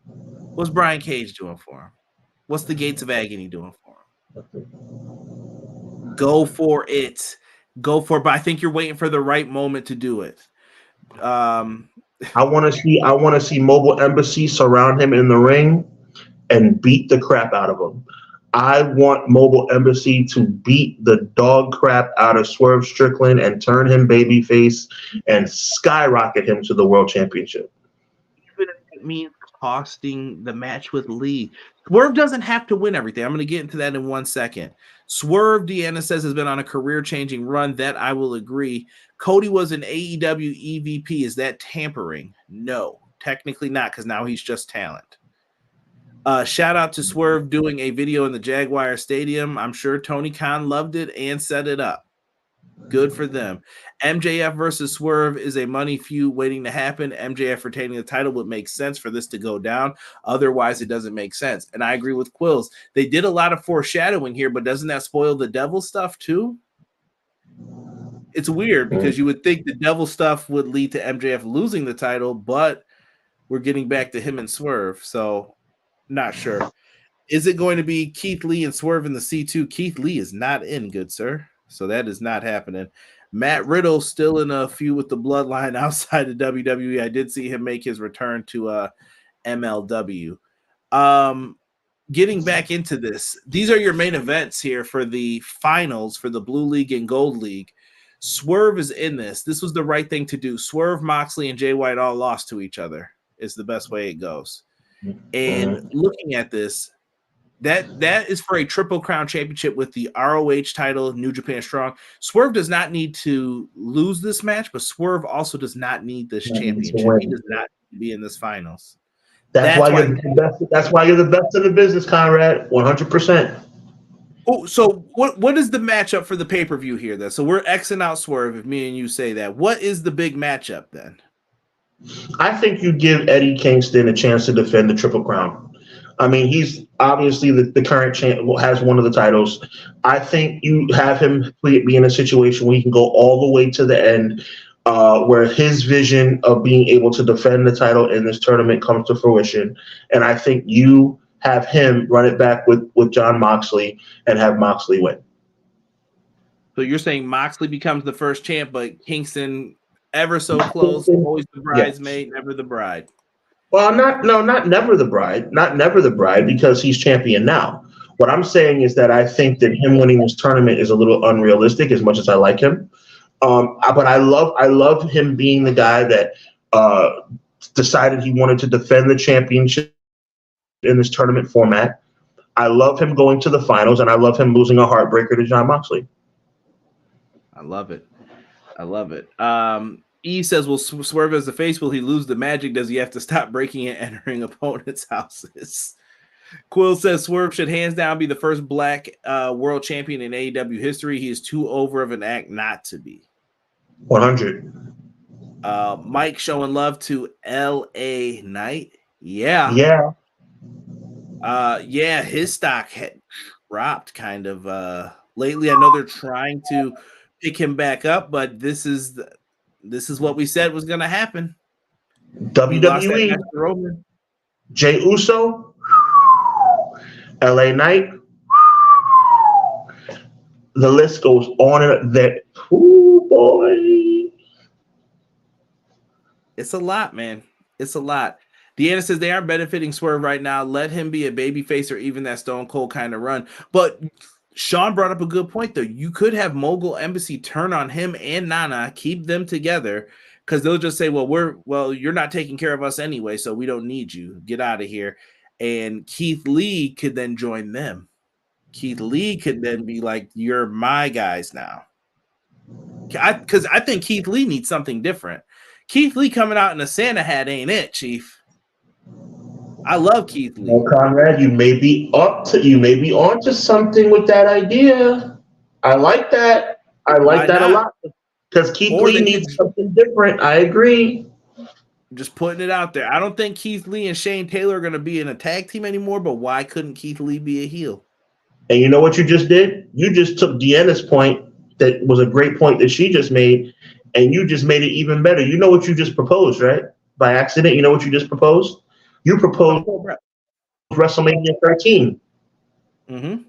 What's Brian Cage doing for him? What's the Gates of Agony doing for him? Go for it. Go for it. But I think you're waiting for the right moment to do it. I want to see Mobile Embassy surround him in the ring and beat the crap out of him. I want Mobile Embassy to beat the dog crap out of Swerve Strickland and turn him babyface and skyrocket him to the world championship. Even if it means costing the match with Lee. Swerve doesn't have to win everything. I'm going to get into that in 1 second. Swerve, Deanna says, has been on a career-changing run. That I will agree. Cody was an AEW EVP. Is that tampering? No, technically not, because now he's just talent. Shout out to Swerve doing a video in the Jaguar Stadium. I'm sure Tony Khan loved it and set it up. Good for them. MJF versus Swerve is a money feud waiting to happen. MJF retaining the title would make sense for this to go down. Otherwise, it doesn't make sense. And I agree with Quills. They did a lot of foreshadowing here, but doesn't that spoil the devil stuff too? It's weird because you would think the devil stuff would lead to MJF losing the title, but we're getting back to him and Swerve. So not sure. Is it going to be Keith Lee and Swerve in the C2? Keith Lee is not in, good sir. So that is not happening. Matt Riddle still in a feud with the Bloodline outside of WWE. I did see him make his return to MLW. Getting back into this, these are your main events here for the finals for the Blue League and Gold League. Swerve is in this. This was the right thing to do. Swerve, Moxley, and Jay White all lost to each other is the best way it goes. And looking at this, that is for a Triple Crown Championship with the ROH title, New Japan Strong. Swerve does not need to lose this match, but Swerve also does not need this championship. He does not need to be in this finals. That's why you're the best. That's why you're the best in the business, Conrad. 100%. Oh, so what is the matchup for the pay-per-view here then? So we're Xing out Swerve if me and you say that. What is the big matchup then? I think you give Eddie Kingston a chance to defend the Triple Crown. I mean, he's obviously the current champ, has one of the titles. I think you have him be in a situation where he can go all the way to the end, where his vision of being able to defend the title in this tournament comes to fruition. And I think you have him run it back with Jon Moxley and have Moxley win. So you're saying Moxley becomes the first champ, but Kingston ever so close, always the bridesmaid, never the bride. Well, not never the bride, not never the bride, because he's champion now. What I'm saying is that I think that him winning this tournament is a little unrealistic, as much as I like him. But I love him being the guy that decided he wanted to defend the championship in this tournament format. I love him going to the finals, and I love him losing a heartbreaker to Jon Moxley. I love it. I love it. E says, will Swerve as the face, will he lose the magic? Does he have to stop breaking and entering opponents' houses? Quill says Swerve should hands down be the first black world champion in AEW history. He is too over of an act not to be. 100. Mike showing love to LA Knight. Yeah. His stock had dropped kind of lately. I know they're trying to pick him back up, but this is what we said was going to happen. WWE, Jey Uso, LA Knight. The list goes on and that. Ooh, boy. It's a lot, man. It's a lot. Deanna says they aren't benefiting Swerve right now. Let him be a babyface or even that Stone Cold kind of run. But Sean brought up a good point, though. You could have Mogul Embassy turn on him and Nana, keep them together, because they'll just say, well, you're not taking care of us anyway, so we don't need you. Get out of here. And Keith Lee could then join them. Keith Lee could then be like, you're my guys now. Because I think Keith Lee needs something different. Keith Lee coming out in a Santa hat ain't it, Chief. I love Keith Lee. Well, Conrad, you may be onto something with that idea. I like that. I like that a lot. Because Keith Lee needs something different. I agree. Just putting it out there. I don't think Keith Lee and Shane Taylor are going to be in a tag team anymore, but why couldn't Keith Lee be a heel? And you know what you just did? You just took Deanna's point that was a great point that she just made, and you just made it even better. You know what you just proposed, right? By accident, you know what you just proposed? You proposed WrestleMania 13. Mm-hmm.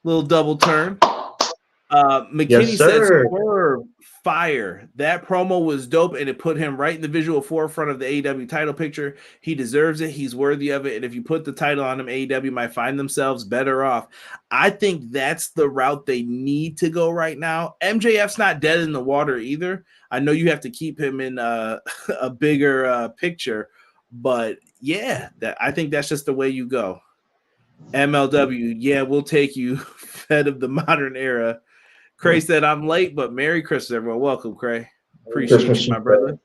Little double turn. Yes, McKinney says sir. Swerve fire. That promo was dope, and it put him right in the visual forefront of the AEW title picture. He deserves it. He's worthy of it. And if you put the title on him, AEW might find themselves better off. I think that's the route they need to go right now. MJF's not dead in the water either. I know you have to keep him in a bigger picture, but yeah, I think that's just the way you go. MLW, yeah, we'll take you, fed of the modern era. Cray said, I'm late, but Merry Christmas, everyone. Welcome, Cray. Appreciate you, my brother.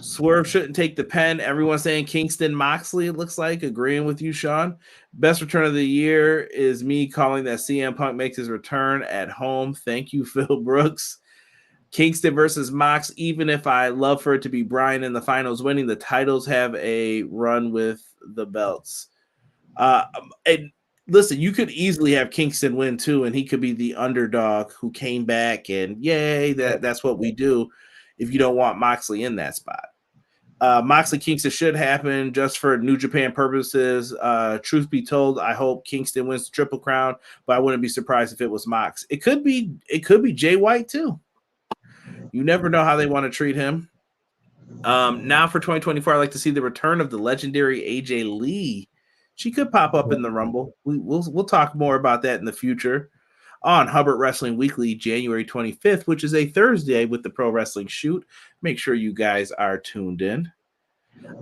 Swerve shouldn't take the pen. Everyone saying Kingston Moxley, it looks like. Agreeing with you, Sean. Best return of the year is me calling that CM Punk makes his return at home. Thank you, Phil Brooks. Kingston versus Mox, even if I love for it to be Bryan in the finals winning, the titles have a run with the belts. And listen, you could easily have Kingston win too, and he could be the underdog who came back, and yay, that's what we do if you don't want Moxley in that spot. Moxley Kingston should happen just for New Japan purposes. Truth be told, I hope Kingston wins the Triple Crown, but I wouldn't be surprised if it was Mox. It could be Jay White too. You never know how they want to treat him. Now for 2024, I'd like to see the return of the legendary AJ Lee. She could pop up in the Rumble. We'll talk more about that in the future on Hubbard Wrestling Weekly, January 25th, which is a Thursday with the Pro Wrestling Shoot. Make sure you guys are tuned in.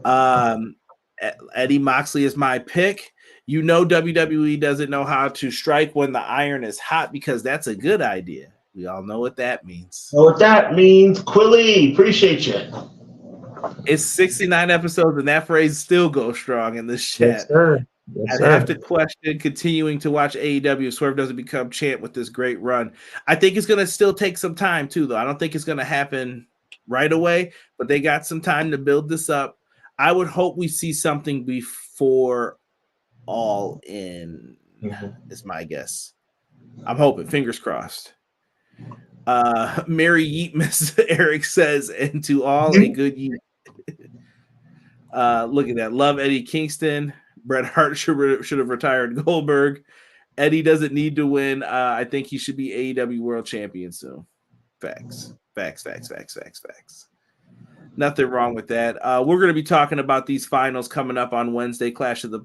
Eddie Moxley is my pick. You know WWE doesn't know how to strike when the iron is hot because that's a good idea. We all know what that means. What that means, Quilly, appreciate you. It's 69 episodes, and that phrase still goes strong in this chat. Yes, sir. Yes, I'd have to question continuing to watch AEW. Swerve doesn't become champ with this great run. I think it's going to still take some time, too, though. I don't think it's going to happen right away, but they got some time to build this up. I would hope we see something before All In, is my guess. I'm hoping. Fingers crossed. Mary Yeetmas, Eric says, and to all a good year. Look at that. Love Eddie Kingston. Bret Hart should have retired Goldberg. Eddie doesn't need to win. I think he should be AEW World Champion soon. Facts. Nothing wrong with that. We're going to be talking about these finals coming up on Wednesday. Clash of the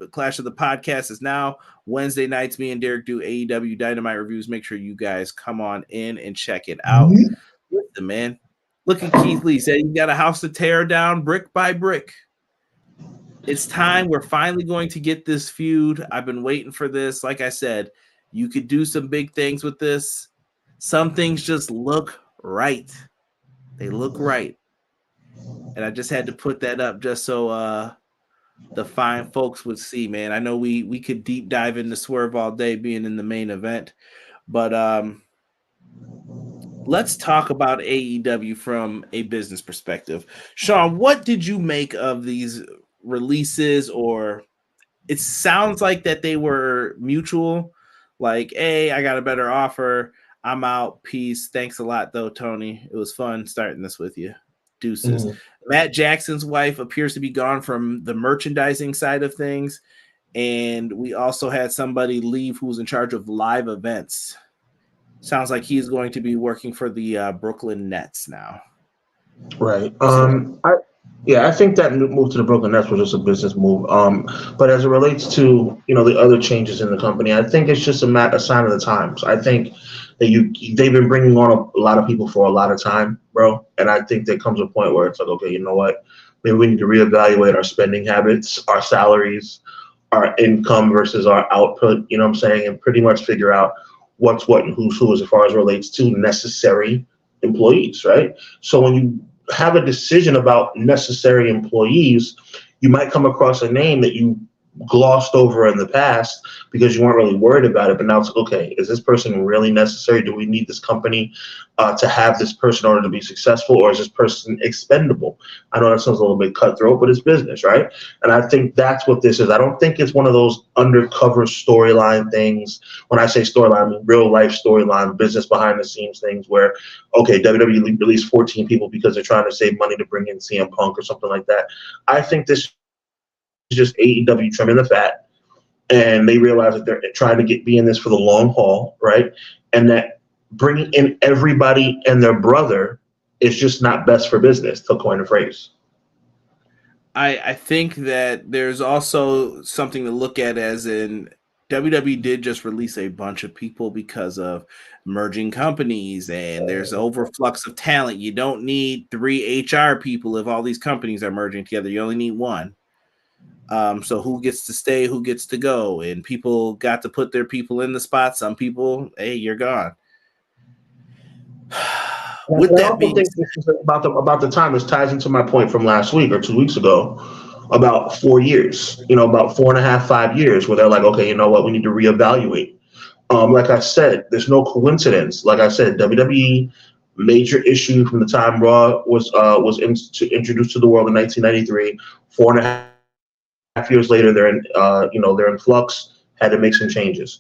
Podcast is now Wednesday nights. Me and Derek do AEW Dynamite reviews. Make sure you guys come on in and check it out. Listen, man. Look at Keith Lee. Said you got a house to tear down brick by brick. It's time. We're finally going to get this feud. I've been waiting for this. Like I said, you could do some big things with this. Some things just look right. They look right. And I just had to put that up just so the fine folks would see, man. I know we could deep dive into Swerve all day being in the main event, but let's talk about AEW from a business perspective. Sean, what did you make of these releases? Or it sounds like that they were mutual, like, hey, I got a better offer. I'm out. Peace. Thanks a lot, though, Tony. It was fun starting this with you. Deuces. Matt Jackson's wife appears to be gone from the merchandising side of things. And we also had somebody leave who's in charge of live events. Sounds like he's going to be working for the Brooklyn Nets now. Right. I think that move to the Brooklyn Nets was just a business move. But as it relates to, the other changes in the company, I think it's just a sign of the times. I think that they've been bringing on a lot of people for a lot of time, bro. And I think there comes a point where it's like, okay, you know what? Maybe we need to reevaluate our spending habits, our salaries, our income versus our output, you know what I'm saying? And pretty much figure out what's what and who's who as far as relates to necessary employees, right? So when you have a decision about necessary employees, you might come across a name that you glossed over in the past because you weren't really worried about it. But now it's okay, is this person really necessary? Do we need this company to have this person in order to be successful, or is this person expendable? I know that sounds a little bit cutthroat, but it's business, right? And I think that's what this is. I don't think it's one of those undercover storyline things. When I say storyline, I mean real life storyline, business behind the scenes things where, okay, WWE released 14 people because they're trying to save money to bring in CM Punk or something like that. I think this is just AEW trimming the fat and they realize that they're trying to be in this for the long haul, right? And that bringing in everybody and their brother is just not best for business, to coin a phrase. I think that there's also something to look at, as in WWE did just release a bunch of people because of merging companies, and there's overflux of talent. You don't need 3 HR people if all these companies are merging together. You only need 1. So who gets to stay, who gets to go? And people got to put their people in the spot. Some people, hey, you're gone. With that being said, this is about the time. This ties into my point from last week or 2 weeks ago about 4 years, about 4.5, 5 years, where they're like, okay, you know what, we need to reevaluate. Like I said, there's no coincidence. Like I said, WWE major issue from the time Raw was introduced to the world in 1993. 4.5 years later, they're in flux. Had to make some changes.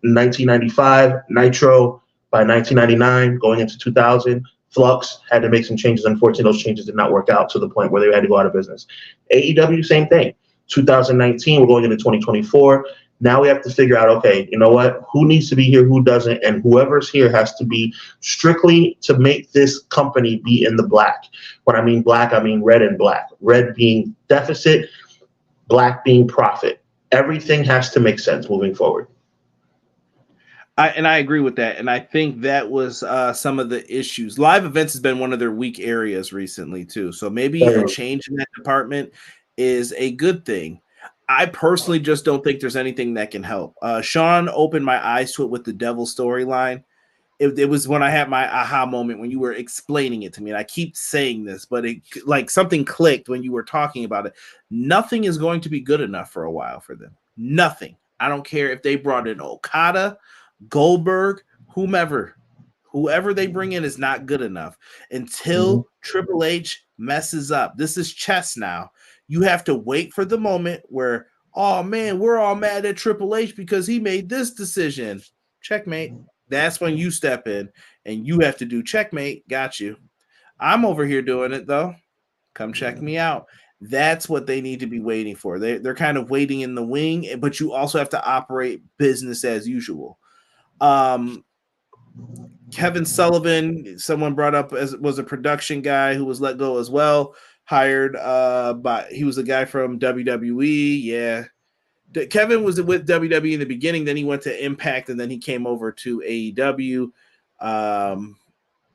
1995 Nitro. By 1999, going into 2000, Flux had to make some changes. Unfortunately, those changes did not work out to the point where they had to go out of business. AEW, same thing. 2019, we're going into 2024. Now we have to figure out, okay, you know what? Who needs to be here, who doesn't, and whoever's here has to be strictly to make this company be in the black. When I mean black, I mean red and black. Red being deficit, black being profit. Everything has to make sense moving forward. I agree with that. And I think that was some of the issues. Live events has been one of their weak areas recently, too. So maybe a change in that department is a good thing. I personally just don't think there's anything that can help. Sean opened my eyes to it with the Devil storyline. It was when I had my aha moment when you were explaining it to me. And I keep saying this, but it like something clicked when you were talking about it. Nothing is going to be good enough for a while for them. Nothing. I don't care if they brought in Okada, Goldberg, whoever they bring in is not good enough until Triple H messes up. This is chess now. You have to wait for the moment where, oh man, we're all mad at Triple H because he made this decision. Checkmate. That's when you step in and you have to do checkmate. Got you. I'm over here doing it though. Come check me out. That's what they need to be waiting for. They're kind of waiting in the wing, but you also have to operate business as usual. Kevin Sullivan, someone brought up, was a production guy who was let go as well, hired he was a guy from WWE. Yeah, Kevin was with WWE in the beginning, then he went to Impact, and then he came over to AEW.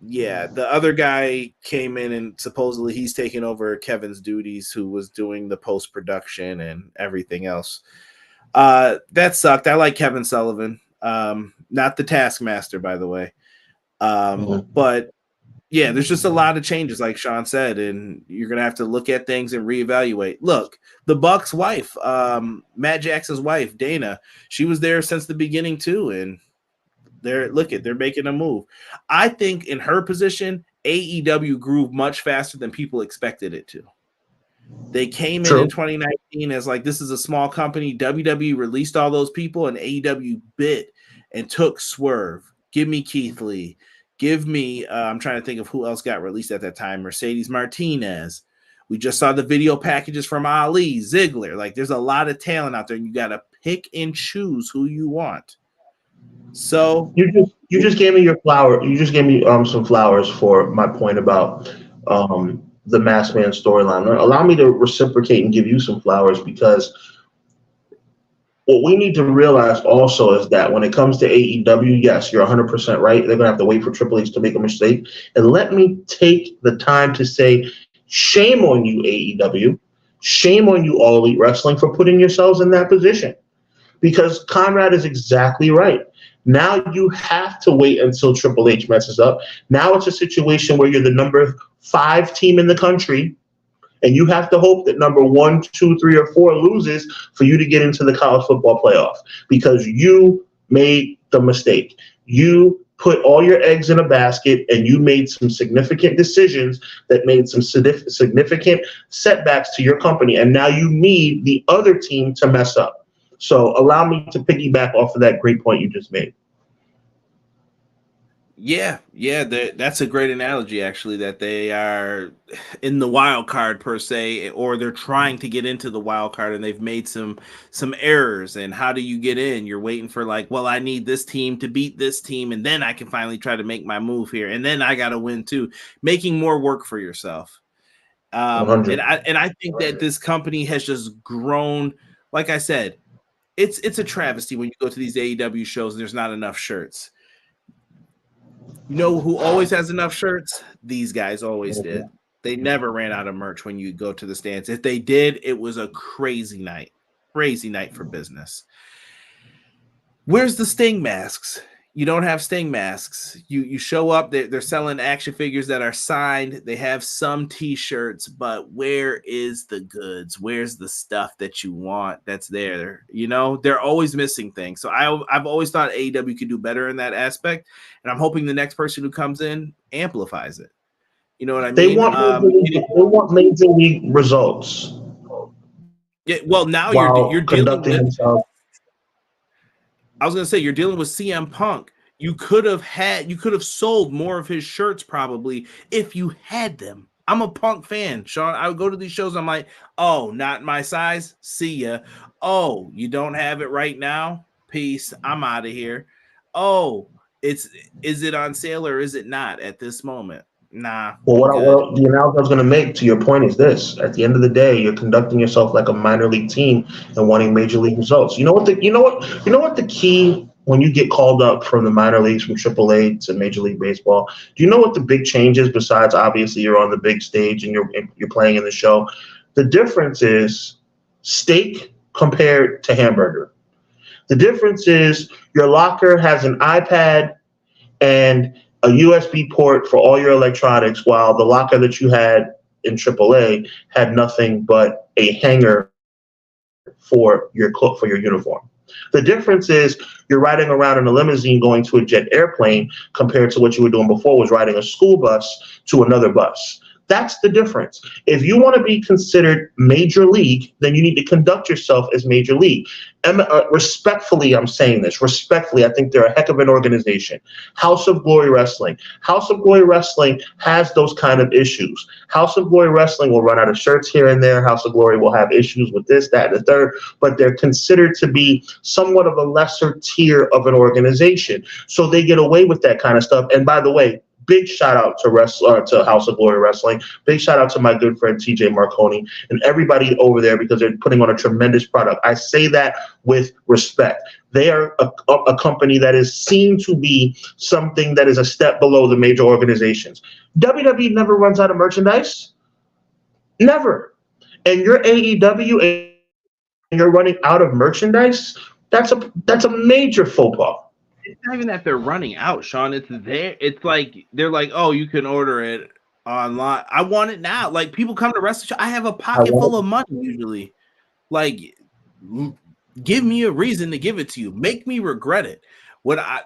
Yeah, the other guy came in and supposedly he's taking over Kevin's duties, who was doing the post-production and everything else. That sucked. I like Kevin Sullivan. Not the Taskmaster, by the way. But yeah, there's just a lot of changes, like Sean said, and you're gonna have to look at things and reevaluate. Look, the Buck's wife, Matt Jackson's wife, Dana, she was there since the beginning too, and they're making a move. I think in her position, AEW grew much faster than people expected it to. They came in 2019 as like, this is a small company. WWE released all those people, and AEW bit and took Swerve. Give me Keith Lee. Give me, I'm trying to think of who else got released at that time. Mercedes Martinez. We just saw the video packages from Ali, Ziggler. Like, there's a lot of talent out there, and you got to pick and choose who you want. So you just gave me your flower. You just gave me some flowers for my point about the Masked Man storyline. Allow me to reciprocate and give you some flowers, because what we need to realize also is that when it comes to AEW, yes, you're 100% right. They're going to have to wait for Triple H to make a mistake. And let me take the time to say, shame on you, AEW. Shame on you, All Elite Wrestling, for putting yourselves in that position. Because Conrad is exactly right. Now you have to wait until Triple H messes up. Now it's a situation where you're the number 5 team in the country, and you have to hope that number 1, 2, 3, or 4 loses for you to get into the college football playoff, because you made the mistake. You put all your eggs in a basket, and you made some significant decisions that made some significant setbacks to your company, and now you need the other team to mess up. So allow me to piggyback off of that great point you just made. Yeah, that's a great analogy, actually, that they are in the wild card per se, or they're trying to get into the wild card, and they've made some errors. And how do you get in? You're waiting for like, well, I need this team to beat this team, and then I can finally try to make my move here, and then I got to win too, making more work for yourself. And 100. I think that this company has just grown. Like I said, it's a travesty when you go to these AEW shows and there's not enough shirts. You know who always has enough shirts? These guys always did. They never ran out of merch when you go to the stands. If they did, it was a crazy night for business. Where's the Sting masks? You don't have Sting masks. You show up, they're selling action figures that are signed. They have some t-shirts, but where is the goods? Where's the stuff that you want that's there? You know, they're always missing things. So I've always thought AEW could do better in that aspect, and I'm hoping the next person who comes in amplifies it. You know what I mean? They want major league results. Yeah, well, now you're dealing with themselves. I was gonna say you're dealing with CM Punk. You could have sold more of his shirts probably if you had them. I'm a Punk fan, Sean. I would go to these shows. I'm like, oh, not my size. See ya. Oh, you don't have it right now. Peace. I'm out of here. Oh, is it on sale or is it not at this moment? Nah. Well, the analogy I was going to make to your point is this: at the end of the day, you're conducting yourself like a minor league team and wanting major league results. You know what the key when you get called up from the minor leagues, from AAA to Major League Baseball. Do you know what the big change is? Besides, obviously, you're on the big stage and you're playing in the show. The difference is steak compared to hamburger. The difference is your locker has an iPad and a USB port for all your electronics, while the locker that you had in AAA had nothing but a hanger for your uniform. The difference is you're riding around in a limousine going to a jet airplane compared to what you were doing before, was riding a school bus to another bus. That's the difference. If you want to be considered major league, then you need to conduct yourself as major league. Respectfully, I'm saying this. Respectfully, I think they're a heck of an organization. House of Glory Wrestling. House of Glory Wrestling has those kind of issues. House of Glory Wrestling will run out of shirts here and there. House of Glory will have issues with this, that, and the third, but they're considered to be somewhat of a lesser tier of an organization. So they get away with that kind of stuff. And by the way, big shout out to House of Glory Wrestling. Big shout out to my good friend TJ Marconi and everybody over there, because they're putting on a tremendous product. I say that with respect. They are a company that is seen to be something that is a step below the major organizations. WWE never runs out of merchandise. Never. And you're AEW and you're running out of merchandise. That's a major faux pas. It's not even that they're running out, Sean. It's there. It's like they're like, oh, you can order it online. I want it now. Like, people come to wrestling show. I have a pocket full of money usually. Like, give me a reason to give it to you. Make me regret it.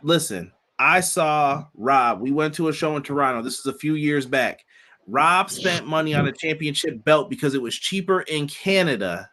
Listen, I saw Rob. We went to a show in Toronto. This is a few years back. Rob spent money on a championship belt because it was cheaper in Canada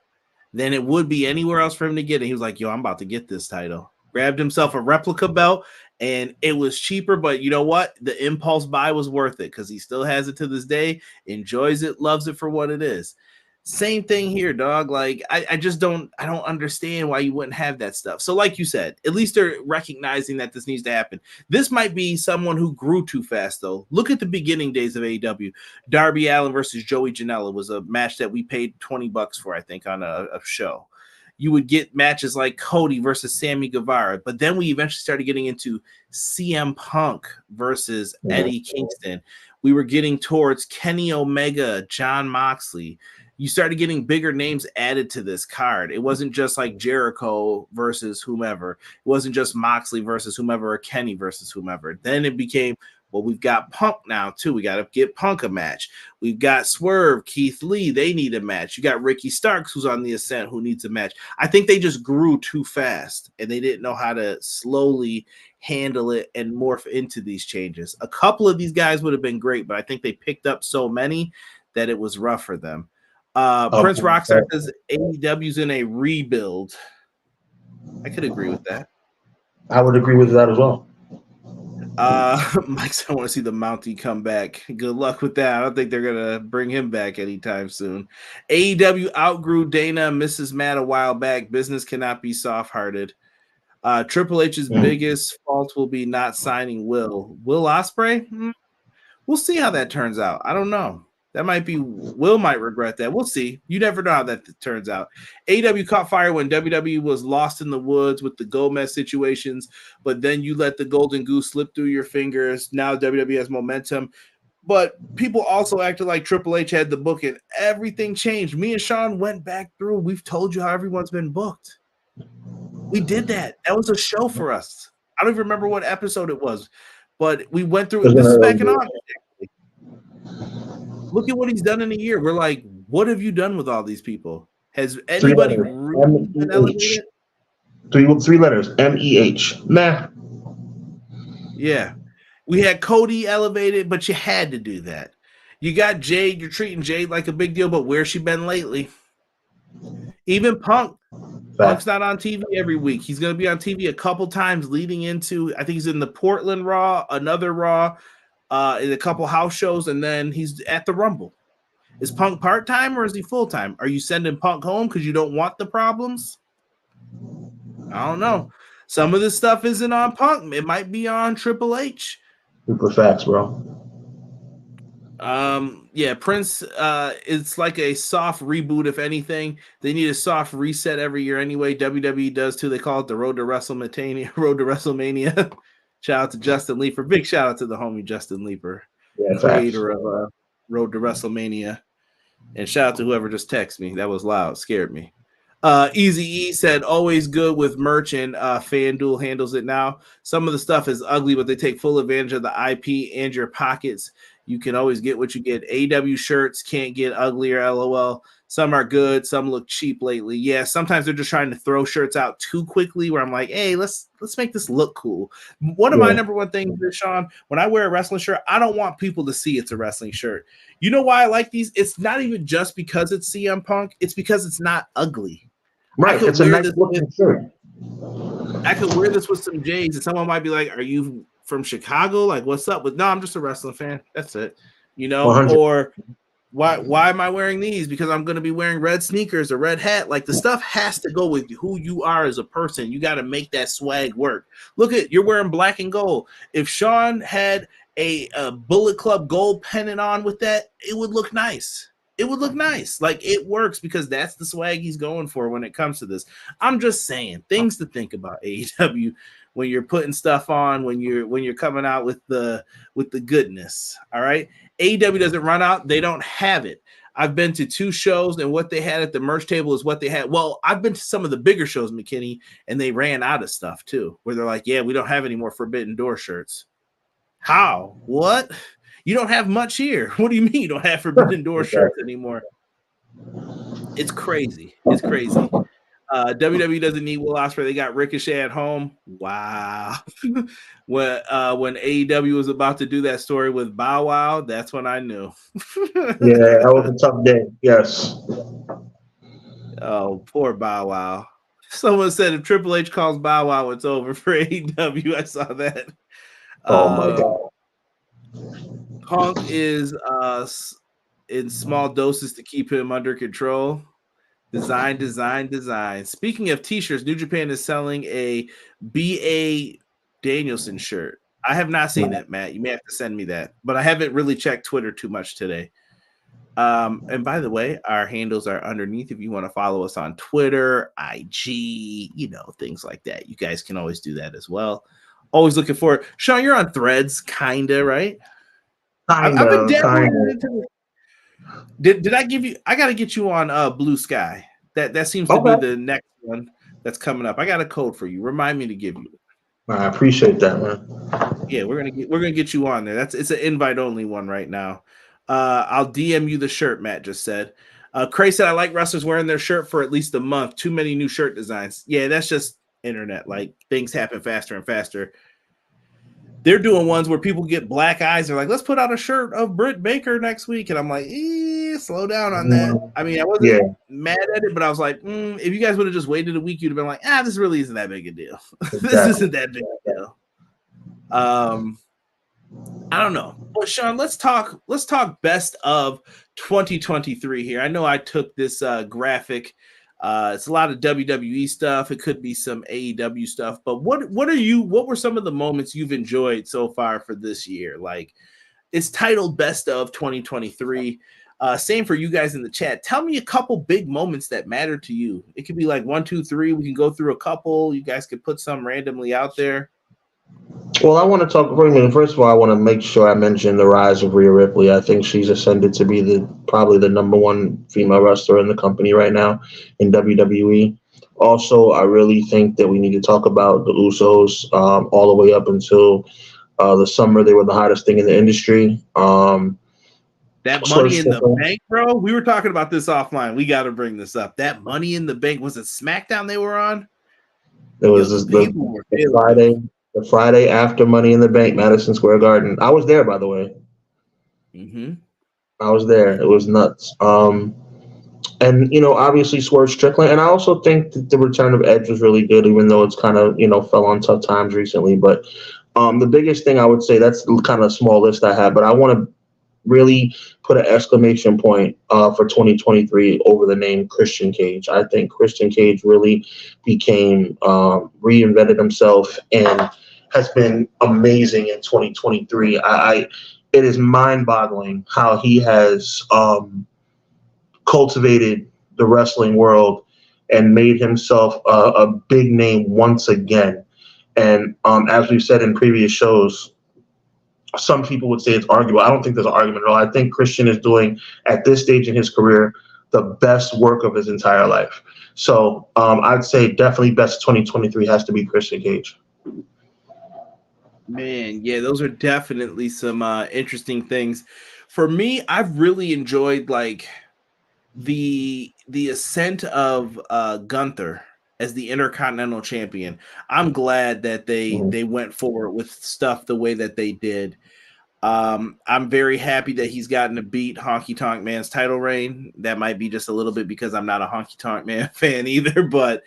than it would be anywhere else for him to get it. He was like, yo, I'm about to get this title. Grabbed himself a replica belt, and it was cheaper, but you know what? The impulse buy was worth it because he still has it to this day, enjoys it, loves it for what it is. Same thing here, dog. Like, I don't understand why you wouldn't have that stuff. So like you said, at least they're recognizing that this needs to happen. This might be someone who grew too fast, though. Look at the beginning days of AEW. Darby Allin versus Joey Janela was a match that we paid $20 for, I think, on a show. You would get matches like Cody versus Sammy Guevara, but then we eventually started getting into CM Punk versus Eddie Kingston. We were getting towards Kenny Omega, John Moxley. You started getting bigger names added to this card. It wasn't just like Jericho versus whomever. It wasn't just Moxley versus whomever or Kenny versus whomever. Then it became, well, we've got Punk now, too. We got to get Punk a match. We've got Swerve, Keith Lee. They need a match. You got Ricky Starks, who's on the ascent, who needs a match. I think they just grew too fast, and they didn't know how to slowly handle it and morph into these changes. A couple of these guys would have been great, but I think they picked up so many that it was rough for them. Prince Rockstar says AEW's in a rebuild. I could agree with that. I would agree with that as well. Mike said, I want to see the Mountie come back. Good luck with that. I don't think they're gonna bring him back anytime soon. AEW outgrew Dana, Mrs. Matt a while back. Business cannot be soft-hearted. Triple H's biggest fault will be not signing Will Ospreay. We'll see how that turns out. I don't know. That might be Will might regret that. We'll see. You never know how that turns out. AEW caught fire when WWE was lost in the woods with the Gomez situations, but then you let the golden goose slip through your fingers. Now WWE has momentum. But people also acted like Triple H had the book and everything changed. Me and Sean went back through. We've told you how everyone's been booked. We did that. That was a show for us. I don't even remember what episode it was, but we went through. This is back in August. Look at what he's done in a year. We're like, what have you done with all these people? Has anybody really been elevated? Three letters. MEH. Nah. Yeah. We had Cody elevated, but you had to do that. You got Jade. You're treating Jade like a big deal, but where's she been lately? Even Punk. Punk's not on TV every week. He's going to be on TV a couple times leading into, I think he's in the Portland Raw, another Raw, in a couple house shows, and then he's at the Rumble. Is Punk part-time or is he full-time? Are you sending Punk home because you don't want the problems? I don't know. Some of this stuff isn't on Punk. It might be on Triple H. Super facts, bro. Yeah, Prince, it's like a soft reboot, if anything. They need a soft reset every year anyway. WWE does too. They call it the Road to WrestleMania. Shout out to Justin Leeper. Big shout out to the homie Justin Leeper, creator of Road to WrestleMania. And shout out to whoever just texted me. That was loud. Scared me. Easy E said, always good with merch, and FanDuel handles it now. Some of the stuff is ugly, but they take full advantage of the IP and your pockets. You can always get what you get. AW shirts can't get uglier, LOL. Some are good. Some look cheap lately. Yeah, sometimes they're just trying to throw shirts out too quickly where I'm like, hey, let's make this look cool. One of my number one things is, Sean, when I wear a wrestling shirt, I don't want people to see it's a wrestling shirt. You know why I like these? It's not even just because it's CM Punk. It's because it's not ugly. Right. It's a nice looking shirt. I could wear this with some J's, and someone might be like, are you from Chicago? Like, what's up? But no, I'm just a wrestling fan. That's it. You know, 100. Or why am I wearing these? Because I'm going to be wearing red sneakers or red hat. Like, the stuff has to go with who you are as a person. You got to make that swag work. Look at, you're wearing black and gold. If Sean had a Bullet Club gold pennant on with that, it would look nice. It would look nice. Like, it works because that's the swag he's going for when it comes to this. I'm just saying, things to think about, AEW, when you're putting stuff on, when you're coming out with the goodness. All right. AEW doesn't run out, they don't have it. I've been to 2 shows, and what they had at the merch table is what they had. Well, I've been to some of the bigger shows, McKinney, and they ran out of stuff too, where they're like, yeah, we don't have any more Forbidden Door shirts. How? What? You don't have much here. What do you mean you don't have Forbidden Door shirts anymore? It's crazy. It's crazy. WWE doesn't need Will Ospreay. They got Ricochet at home. Wow. when AEW was about to do that story with Bow Wow, that's when I knew. Yeah, that was a tough day. Yes. Oh, poor Bow Wow. Someone said if Triple H calls Bow Wow, it's over for AEW. I saw that. Oh my God. Punk is in small doses to keep him under control. Design. Speaking of t-shirts, New Japan is selling a B.A. Danielson shirt. I have not seen that, Matt. You may have to send me that, but I haven't really checked Twitter too much today. And by the way, our handles are underneath if you want to follow us on Twitter, IG, things like that. You guys can always do that as well. Always looking forward. Sean, you're on Threads, kinda, right? I've been dabbling into it. Did I give you? I got to get you on Blue Sky. That seems to be the next one that's coming up. I got a code for you. Remind me to give you. I appreciate that, man. Yeah, we're gonna get you on there. It's an invite only one right now. I'll DM you the shirt. Matt just said. Cray said I like wrestlers wearing their shirt for at least a month. Too many new shirt designs. Yeah, that's just internet. Like, things happen faster and faster. They're doing ones where people get black eyes. They're like, let's put out a shirt of Britt Baker next week. And I'm like, slow down on that. I mean, I wasn't mad at it, but I was like, if you guys would have just waited a week, you'd have been like, this really isn't that big a deal. This isn't that big a deal. I don't know. But Sean, let's talk best of 2023 here. I know I took this graphic. It's a lot of WWE stuff. It could be some AEW stuff. But what were some of the moments you've enjoyed so far for this year? Like, it's titled Best of 2023. Same for you guys in the chat. Tell me a couple big moments that matter to you. It could be like 1, 2, 3. We can go through a couple. You guys could put some randomly out there. Well, I want to talk. First of all, I want to make sure I mention the rise of Rhea Ripley. I think she's ascended to be probably the number one female wrestler in the company right now in WWE. Also, I really think that we need to talk about the Usos all the way up until the summer. They were the hottest thing in the industry. That Money in the Bank, bro. We were talking about this offline. We got to bring this up. That Money in the Bank, was it SmackDown they were on? It was the Friday after Money in the Bank, Madison Square Garden. I was there, by the way. Mm-hmm. I was there. It was nuts. And obviously Swerve Strickland, and I also think that the return of Edge was really good, even though it's kind of fell on tough times recently. But the biggest thing I would say, that's kind of a small list I have, but I want to really put an exclamation point for 2023 over the name Christian Cage. I think Christian Cage really reinvented himself and has been amazing in 2023. It is mind-boggling how he has cultivated the wrestling world and made himself a big name once again. And as we've said in previous shows, some people would say it's arguable. I don't think there's an argument at all. I think Christian is doing, at this stage in his career, the best work of his entire life. So I'd say definitely best 2023 has to be Christian Cage. Man, yeah, those are definitely some interesting things. For me, I've really enjoyed like the ascent of Gunther as the Intercontinental Champion. I'm glad that they went forward with stuff the way that they did. I'm very happy that he's gotten to beat Honky Tonk Man's title reign. That might be just a little bit because I'm not a Honky Tonk Man fan either, but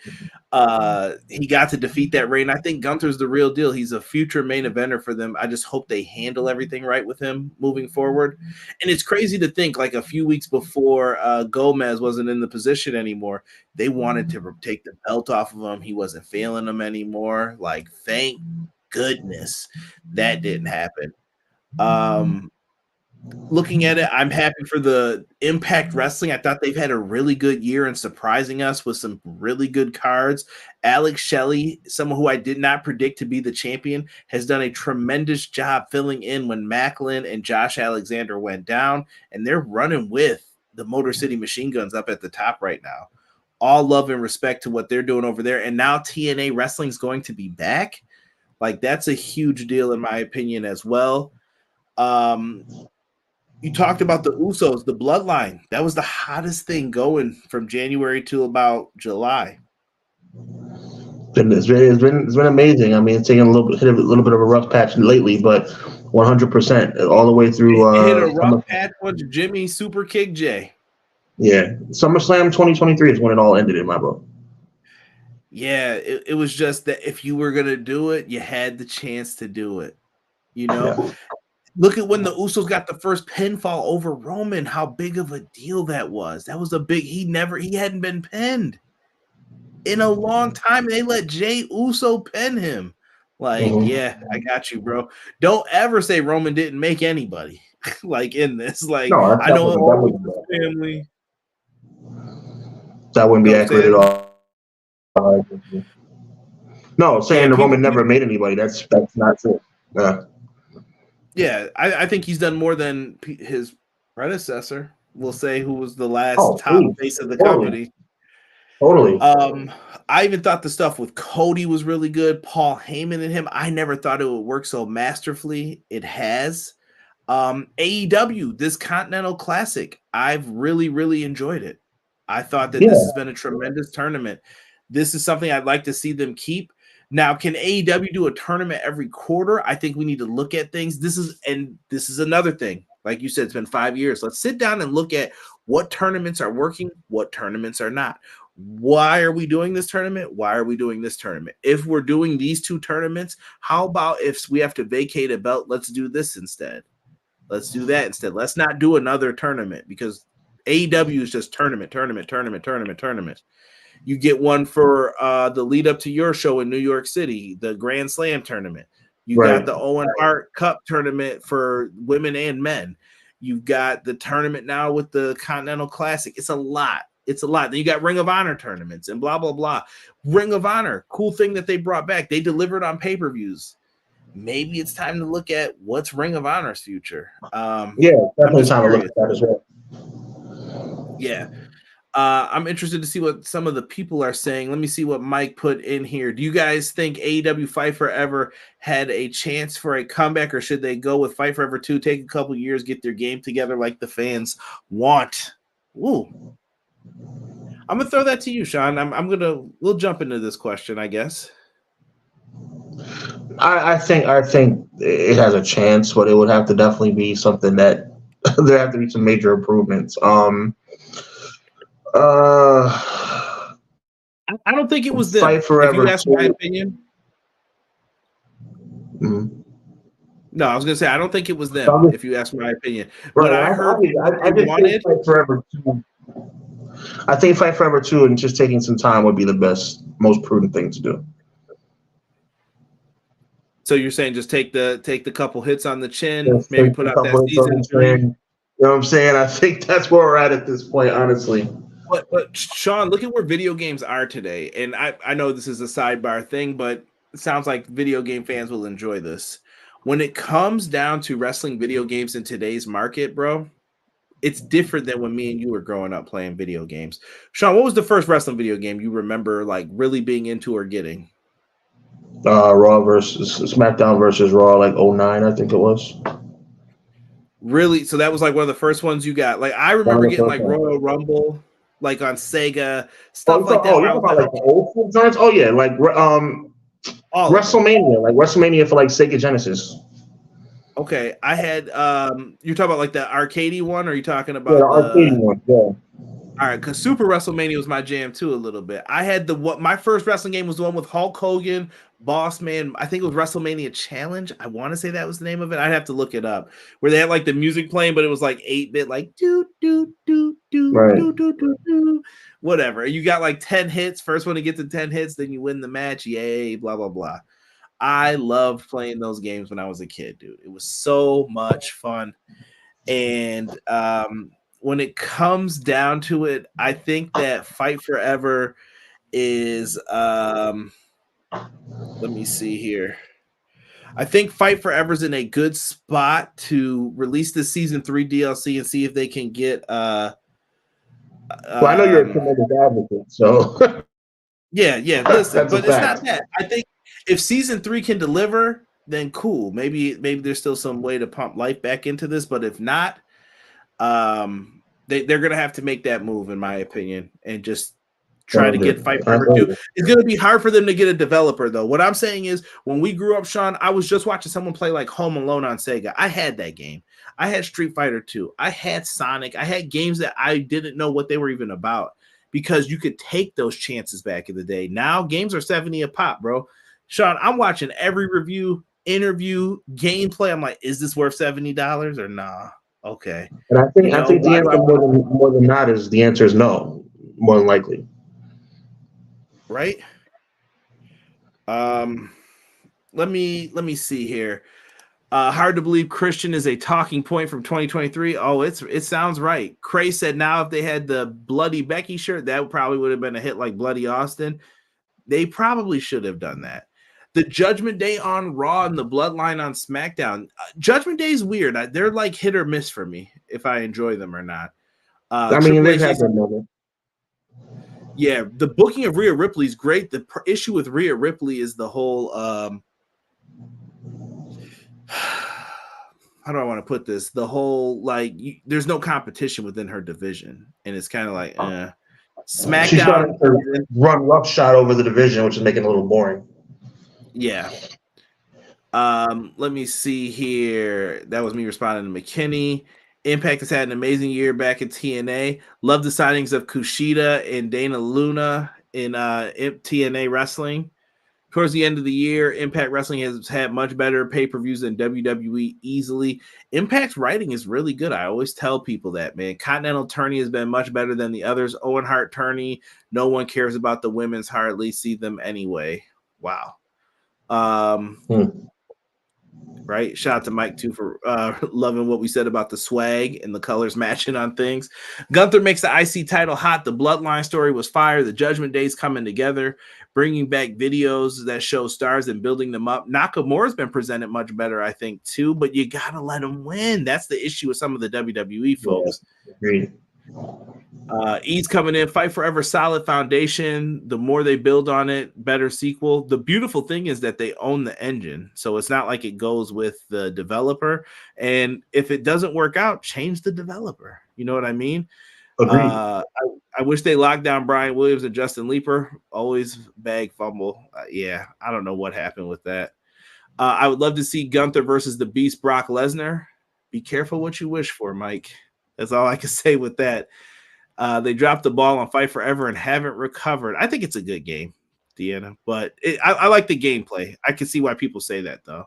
he got to defeat that reign. I think Gunther's the real deal. He's a future main eventer for them. I just hope they handle everything right with him moving forward. And it's crazy to think, like a few weeks before Gomez wasn't in the position anymore, they wanted to take the belt off of him. He wasn't failing them anymore. Like, thank goodness that didn't happen. Looking at it, I'm happy for the Impact Wrestling. I thought they've had a really good year in surprising us with some really good cards. Alex Shelley, someone who I did not predict to be the champion, has done a tremendous job filling in when Macklin and Josh Alexander went down, and they're running with the Motor City Machine Guns up at the top right now. All love and respect to what they're doing over there. And now TNA Wrestling is going to be back. Like, that's a huge deal in my opinion as well. You talked about the Usos, the Bloodline. That was the hottest thing going from January to about July. It's been amazing. I mean, it's taken a little bit of a rough patch lately, but 100% all the way through. It hit a rough patch with Jimmy Super Kick J. Yeah, SummerSlam 2023 is when it all ended in my book. Yeah, it was just that if you were gonna do it, you had the chance to do it. Yeah. Look at when the Usos got the first pinfall over Roman, how big of a deal that was. That was a big, he hadn't been pinned in a long time. They let Jey Uso pin him. Like, yeah, I got you, bro. Don't ever say Roman didn't make anybody like in this. Like, no, I know all the family. That wouldn't be accurate at all. No, saying the Roman never made anybody, that's not true. Yeah, I think he's done more than his predecessor. We'll say, who was the last top face of the company. Totally. I even thought the stuff with Cody was really good. Paul Heyman and him. I never thought it would work so masterfully. It has. AEW, this Continental Classic, I've really, really enjoyed it. I thought that this has been a tremendous tournament. This is something I'd like to see them keep. Now, can AEW do a tournament every quarter? I think we need to look at things. This is another thing. Like you said, it's been 5 years. Let's sit down and look at what tournaments are working, what tournaments are not. why are we doing this tournament? Why are we doing this tournament? If we're doing these two tournaments, how about if we have to vacate a belt? Let's do this instead. Let's do that instead. Let's not do another tournament because AEW is just tournament. You get one for the lead up to your show in New York City, the Grand Slam tournament. You got the Owen Hart Cup tournament for women and men. You've got the tournament now with the Continental Classic. It's a lot. It's a lot. Then you got Ring of Honor tournaments and blah, blah, blah. Ring of Honor, cool thing that they brought back. They delivered on pay-per-views. Maybe it's time to look at what's Ring of Honor's future. Definitely time to look at that as well. Yeah. I'm interested to see what some of the people are saying. Let me see what Mike put in here. Do you guys think AEW Fight Forever had a chance for a comeback, or should they go with Fight Forever 2, take a couple years, get their game together like the fans want? Ooh. I'm going to throw that to you, Sean. We'll jump into this question, I guess. I think it has a chance, but it would have to definitely be something that there have to be some major improvements. I don't think it was them. Fight Forever. If you ask my opinion. Mm-hmm. No, I was gonna say I don't think it was them. If you ask my opinion, but I heard I just wanted Fight Forever 2. I think Fight Forever 2 and just taking some time would be the best, most prudent thing to do. So you're saying just take the couple hits on the chin, maybe put out that season 3. You know what I'm saying? I think that's where we're at this point, honestly. But Sean, look at where video games are today. And I know this is a sidebar thing, but it sounds like video game fans will enjoy this. When it comes down to wrestling video games in today's market, bro, it's different than when me and you were growing up playing video games. Sean, what was the first wrestling video game you remember like really being into or getting? Raw versus SmackDown versus Raw, like 09, I think it was. Really? So that was like one of the first ones you got. Like I remember getting like Royal Rumble, like on Sega, stuff like that. Oh, you're talking about like the old school times? Oh yeah, like WrestleMania, like WrestleMania for like Sega Genesis. Okay, I had you're talking about like the arcadey one, or are you talking about the arcadey one? Yeah. All right, because Super WrestleMania was my jam too a little bit. I had my first wrestling game was the one with Hulk Hogan, Boss Man. I think it was WrestleMania Challenge. I want to say that was the name of it. I'd have to look it up. Where they had like the music playing, but it was like 8-bit, like do do do do do do do do, whatever. You got like 10 hits. First one to get to 10 hits, then you win the match. Yay! Blah blah blah. I loved playing those games when I was a kid, dude. It was so much fun, and when it comes down to it, I think that Fight Forever is let me see here. I think Fight Forever is in a good spot to release the season 3 DLC and see if they can get well, I know you're a tremendous advocate, so yeah, listen, but it's not that. I think if season 3 can deliver, then cool. Maybe there's still some way to pump life back into this, but if not, they're gonna have to make that move, in my opinion, and just try to get Fight Forever 2. It's gonna be hard for them to get a developer, though. What I'm saying is, when we grew up, Sean, I was just watching someone play like Home Alone on Sega. I had that game. I had Street Fighter 2. I had Sonic. I had games that I didn't know what they were even about because you could take those chances back in the day. Now games are $70 a pop, bro. Sean, I'm watching every review, interview, gameplay. I'm like, is this worth $70 or nah? Okay. And I think the answer more than not is the answer is no, more than likely. Right? Let me see here. Hard to believe Christian is a talking point from 2023. Oh, it sounds right. Cray said now if they had the Bloody Becky shirt, that probably would have been a hit like Bloody Austin. They probably should have done that. The Judgment Day on Raw and the Bloodline on SmackDown. Judgment Day is weird. They're like hit or miss for me if I enjoy them or not. I mean, they've had their moment. Yeah, the booking of Rhea Ripley is great. The issue with Rhea Ripley is the whole how do I want to put this? The whole like there's no competition within her division, and it's kind of like SmackDown. She's trying to run roughshod over the division, which is making it a little boring. Yeah. Let me see here. That was me responding to McKinney. Impact has had an amazing year back in TNA. Love the signings of Kushida and Dana Luna in TNA Wrestling. Towards the end of the year, Impact Wrestling has had much better pay-per-views than WWE easily. Impact's writing is really good. I always tell people that, man. Continental Tourney has been much better than the others. Owen Hart Tourney, no one cares about the women's, hardly see them anyway. Wow. Right? Shout out to Mike, too, for loving what we said about the swag and the colors matching on things. Gunther makes the IC title hot. The Bloodline story was fire. The Judgment Day's coming together, bringing back videos that show stars and building them up. Nakamura's been presented much better, I think, too, but you got to let him win. That's the issue with some of the WWE folks. Yeah, agreed. E's coming in, Fight Forever, solid foundation. The more they build on it, better sequel. The beautiful thing is that they own the engine, so it's not like it goes with the developer. And if it doesn't work out, change the developer. You know what I mean? Agreed. I wish they locked down Brian Williams and Justin Leeper. Always bag fumble. Yeah, I don't know what happened with that. I would love to see Gunther versus the Beast Brock Lesnar. Be careful what you wish for, Mike. That's all I can say with that. They dropped the ball on Fight Forever and haven't recovered. I think it's a good game, Deanna, but I like the gameplay. I can see why people say that, though.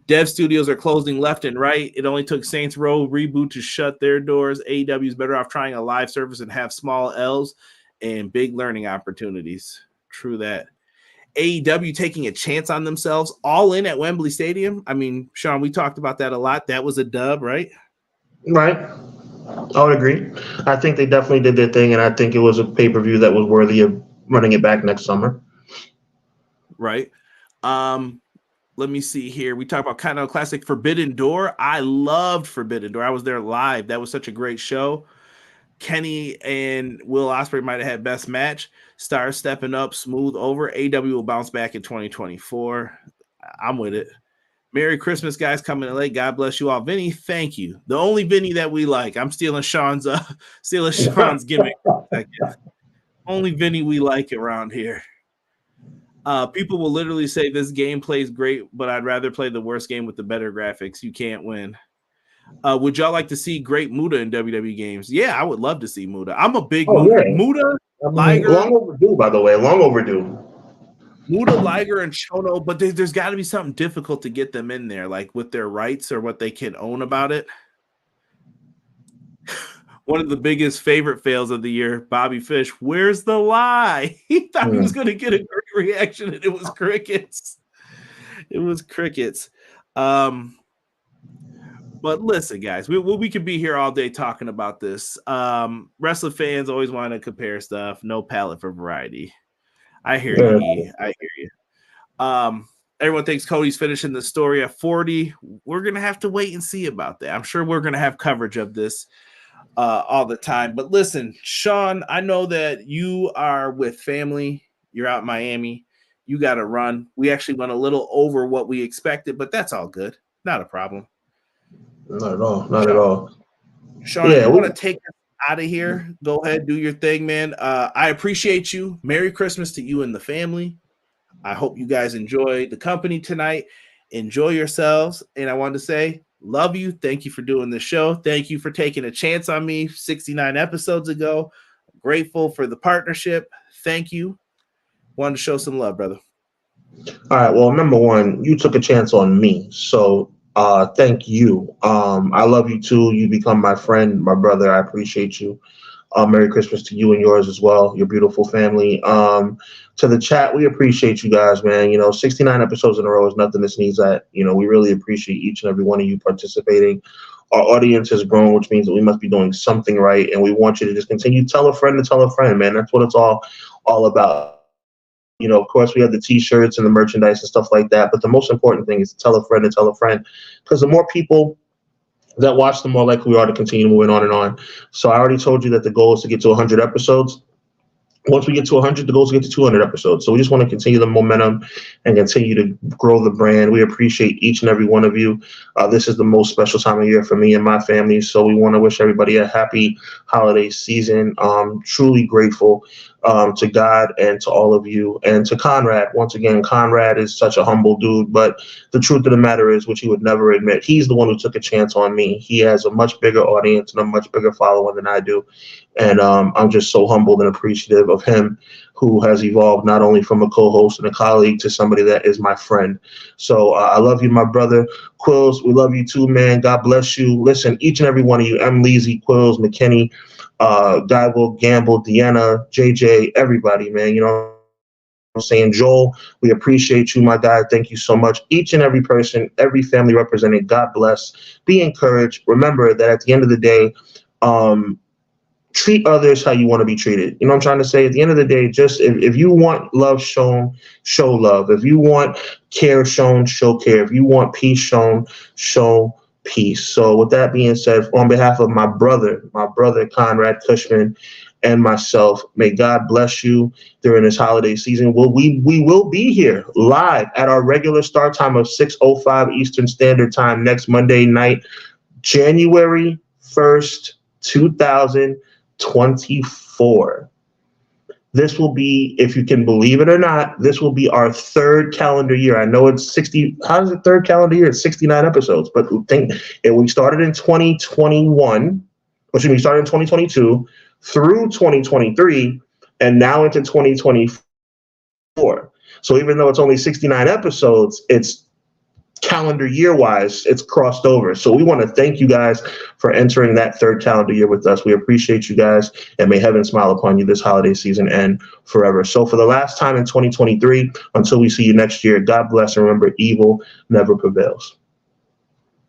Dev studios are closing left and right. It only took Saints Row reboot to shut their doors. AEW is better off trying a live service and have small L's and big learning opportunities. True that. AEW taking a chance on themselves, all in at Wembley Stadium. I mean, Sean, we talked about that a lot. That was a dub, right? Right. I would agree. I think they definitely did their thing, and I think it was a pay-per-view that was worthy of running it back next summer. Right. Let me see here. We talked about Continental Classic Forbidden Door. I loved Forbidden Door. I was there live. That was such a great show. Kenny and Will Ospreay might have had best match. Stars stepping up, smooth over. AW will bounce back in 2024. I'm with it. Merry Christmas, guys, coming in late. God bless you all. Vinny, thank you. The only Vinny that we like. I'm stealing Sean's gimmick. Only Vinny we like around here. People will literally say this game plays great, but I'd rather play the worst game with the better graphics. You can't win. Would y'all like to see great Muda in WWE games? Yeah, I would love to see Muda. I'm a big Muda. Liger. Long overdue, by the way. Long overdue. Muda, Liger, and Chono, but there's got to be something difficult to get them in there, like with their rights or what they can own about it. One of the biggest favorite fails of the year, Bobby Fish. Where's the lie? He thought he was going to get a great reaction, and it was crickets. It was crickets. But listen, guys, we could be here all day talking about this. Wrestling fans always want to compare stuff. No palate for variety. I hear you. I hear you. Everyone thinks Cody's finishing the story at 40. We're going to have to wait and see about that. I'm sure we're going to have coverage of this all the time. But listen, Sean, I know that you are with family. You're out in Miami. You got to run. We actually went a little over what we expected, but that's all good. Not a problem. Not at all. Not at all. Sean, I want to take us out of here. Go ahead, do your thing, man. I appreciate you. Merry Christmas to you and the family. I hope you guys enjoy the company tonight. Enjoy yourselves. And I wanted to say, love you. Thank you for doing this show. Thank you for taking a chance on me 69 episodes ago. Grateful for the partnership. Thank you. Wanted to show some love, brother. All right. Well, number one, you took a chance on me. So thank you. I love you too. You become my friend, my brother. I appreciate you. Merry Christmas to you and yours as well, your beautiful family. To the chat, we appreciate you guys, man. 69 episodes in a row is nothing to sneeze at. We really appreciate each and every one of you participating. Our audience has grown, which means that we must be doing something right, and we want you to just continue to tell a friend, man. That's what it's all about. Of course, we have the T-shirts and the merchandise and stuff like that, but the most important thing is to tell a friend, because the more people that watch, the more likely we are to continue moving on and on. So I already told you that the goal is to get to 100 episodes. Once we get to 100, the goal is to get to 200 episodes. So we just want to continue the momentum and continue to grow the brand. We appreciate each and every one of you. This is the most special time of year for me and my family. So we want to wish everybody a happy holiday season. Truly grateful to God and to all of you, and to Conrad. Once again, Conrad is such a humble dude, but the truth of the matter is, which he would never admit, he's the one who took a chance on me. He has a much bigger audience and a much bigger following than I do, and I'm just so humbled and appreciative of him, who has evolved not only from a co-host and a colleague to somebody that is my friend. So I love you, my brother. Quills, we love you too, man. God bless you. Listen, each and every one of you, M. Leezy, Quills, McKinney, Guy Will Gamble, Deanna, JJ, everybody, man. You know what I'm saying? Joel, we appreciate you, my guy. Thank you so much. Each and every person, every family represented, God bless. Be encouraged. Remember that at the end of the day, treat others how you want to be treated. You know what I'm trying to say? At the end of the day, just if you want love shown, show love. If you want care shown, show care. If you want peace shown, show peace. So with that being said, on behalf of my brother Conrad Cushman, and myself, may God bless you during this holiday season. We will be here live at our regular start time of 6:05 Eastern Standard Time next Monday night, January 1st, 2024. This will be, if you can believe it or not, this will be our third calendar year. I know it's 60. How is it third calendar year? It's 69 episodes. But we started in 2021. We started in 2022 through 2023, and now into 2024. So even though it's only 69 episodes, it's calendar year wise, it's crossed over. So we want to thank you guys for entering that third calendar year with us. We appreciate you guys, and may heaven smile upon you this holiday season and forever. So for the last time in 2023, until we see you next year, God bless, and remember, evil never prevails.